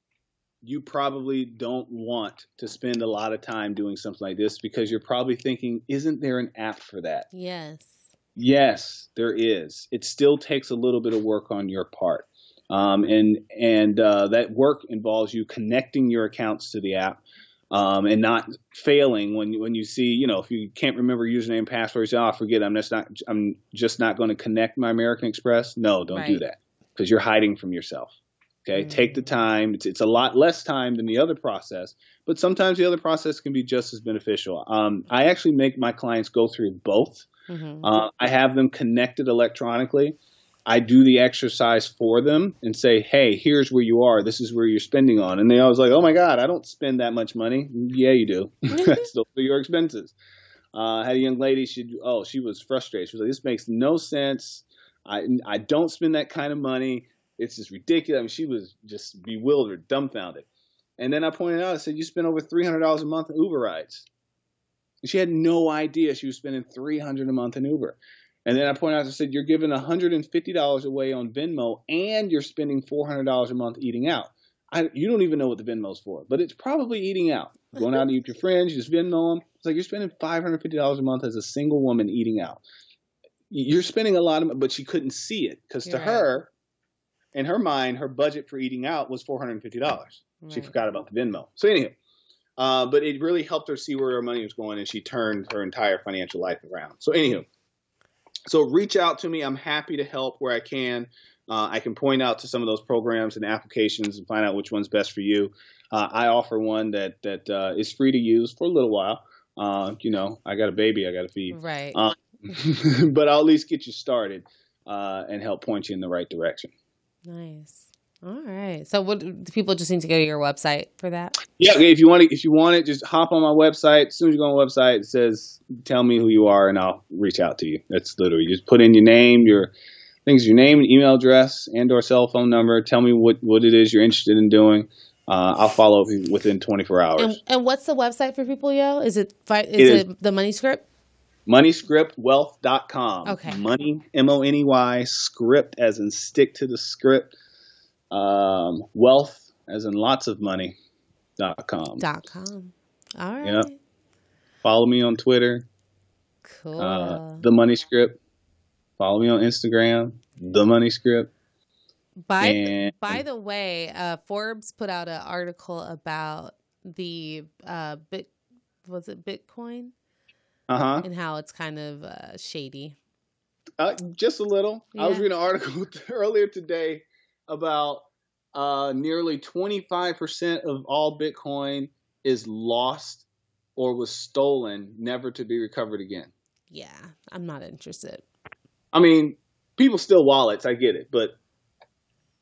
you probably don't want to spend a lot of time doing something like this because you're probably thinking, isn't there an app for that? Yes. Yes, there is. It still takes a little bit of work on your part. And that work involves you connecting your accounts to the app and not failing when you see, if you can't remember username and password, you say, oh, forget it. I'm just not going to connect my American Express. No, don't do that because you're hiding from yourself. Okay, take the time. It's a lot less time than the other process, but sometimes the other process can be just as beneficial. I actually make my clients go through both. I have them connected electronically. I do the exercise for them and say, hey, here's where you are. This is where you're spending on. And they always like, oh, my God, I don't spend that much money. Yeah, you do. Still for your expenses. I had a young lady. She was frustrated. She was like, this makes no sense. I don't spend that kind of money. It's just ridiculous. I mean, she was just bewildered, dumbfounded. And then I pointed out, I said, you spend over $300 a month in Uber rides. And she had no idea she was spending $300 a month in Uber. And then I pointed out, I said, you're giving $150 away on Venmo, and you're spending $400 a month eating out. You don't even know what the Venmo's for, but it's probably eating out. Going out to eat with your friends, you just Venmo them. It's like you're spending $550 a month as a single woman eating out. You're spending a lot of money, but she couldn't see it because to her, in her mind, her budget for eating out was $450. Right. She forgot about the Venmo. So anyhow, but it really helped her see where her money was going, and she turned her entire financial life around. So anyhow, so reach out to me. I'm happy to help where I can. I can point out to some of those programs and applications and find out which one's best for you. I offer one that is free to use for a little while. I got a baby I got to feed. Right. But I'll at least get you started and help point you in the right direction. Nice. All right. So what people just need to go to your website for that? Yeah. If you want it, just hop on my website. As soon as you go on the website, it says, tell me who you are and I'll reach out to you. That's literally just put in your name, your name and email address and or cell phone number. Tell me what it is you're interested in doing. I'll follow up within 24 hours. And what's the website for people, Yo? Is it the Money Script? MoneyScriptWealth.com. Okay. Money, MONEY, script as in stick to the script. Wealth as in lots of money.com. All right. Yep. Follow me on Twitter. Cool. The Money Script. Follow me on Instagram. The Money Script. By the way, Forbes put out an article about the Bitcoin? And how it's kind of shady. Just a little. Yeah. I was reading an article earlier today about nearly 25% of all Bitcoin is lost or was stolen, never to be recovered again. Yeah, I'm not interested. I mean, people steal wallets. I get it. But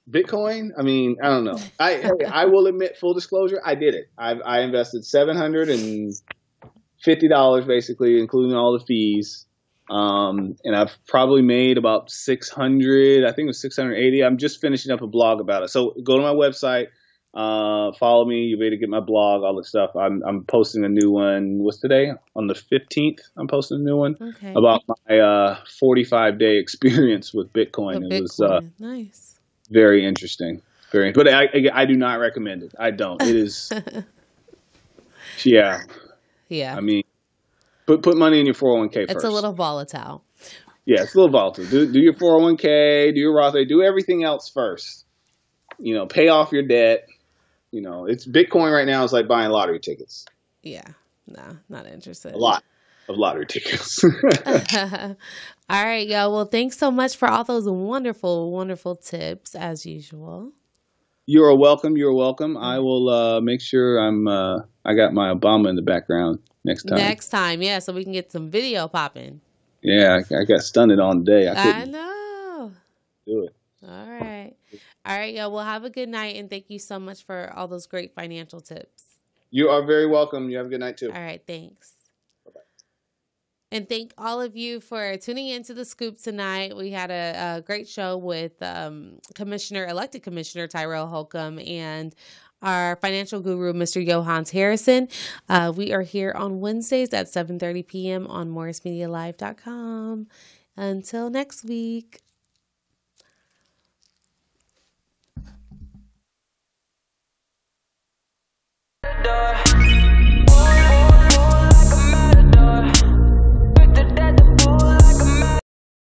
Bitcoin, I mean, I don't know. I will admit, full disclosure, I did it. I invested $750 basically, including all the fees. And I've probably made about 600, I think it was 680. I'm just finishing up a blog about it. So go to my website, follow me. You'll be able to get my blog, all that stuff. I'm posting a new one. What's today? On the 15th, I'm posting a new one about my 45-day experience with Bitcoin. It was nice. Very interesting. But I do not recommend it. I don't. It is, yeah. Yeah. I mean, put money in your 401k first. It's a little volatile. Yeah, it's a little volatile. Do your 401k, do your Roth, do everything else first. Pay off your debt. It's Bitcoin right now is like buying lottery tickets. Yeah. No, not interested. A lot of lottery tickets. All right, y'all. Well, thanks so much for all those wonderful, wonderful tips as usual. You're welcome. I will make sure I got my Obama in the background next time. Yeah, so we can get some video popping. Yeah, I got stunted on today. I know. Do it. All right, y'all. Well, have a good night, and thank you so much for all those great financial tips. You are very welcome. You have a good night, too. All right, thanks. Bye-bye. And thank all of you for tuning into The Scoop tonight. We had a great show with elected Commissioner Tyrell Holcomb and our financial guru, Mr. Yohance Harrison. We are here on Wednesdays at 7:30 p.m. on MorrisMediaLive.com. Until next week.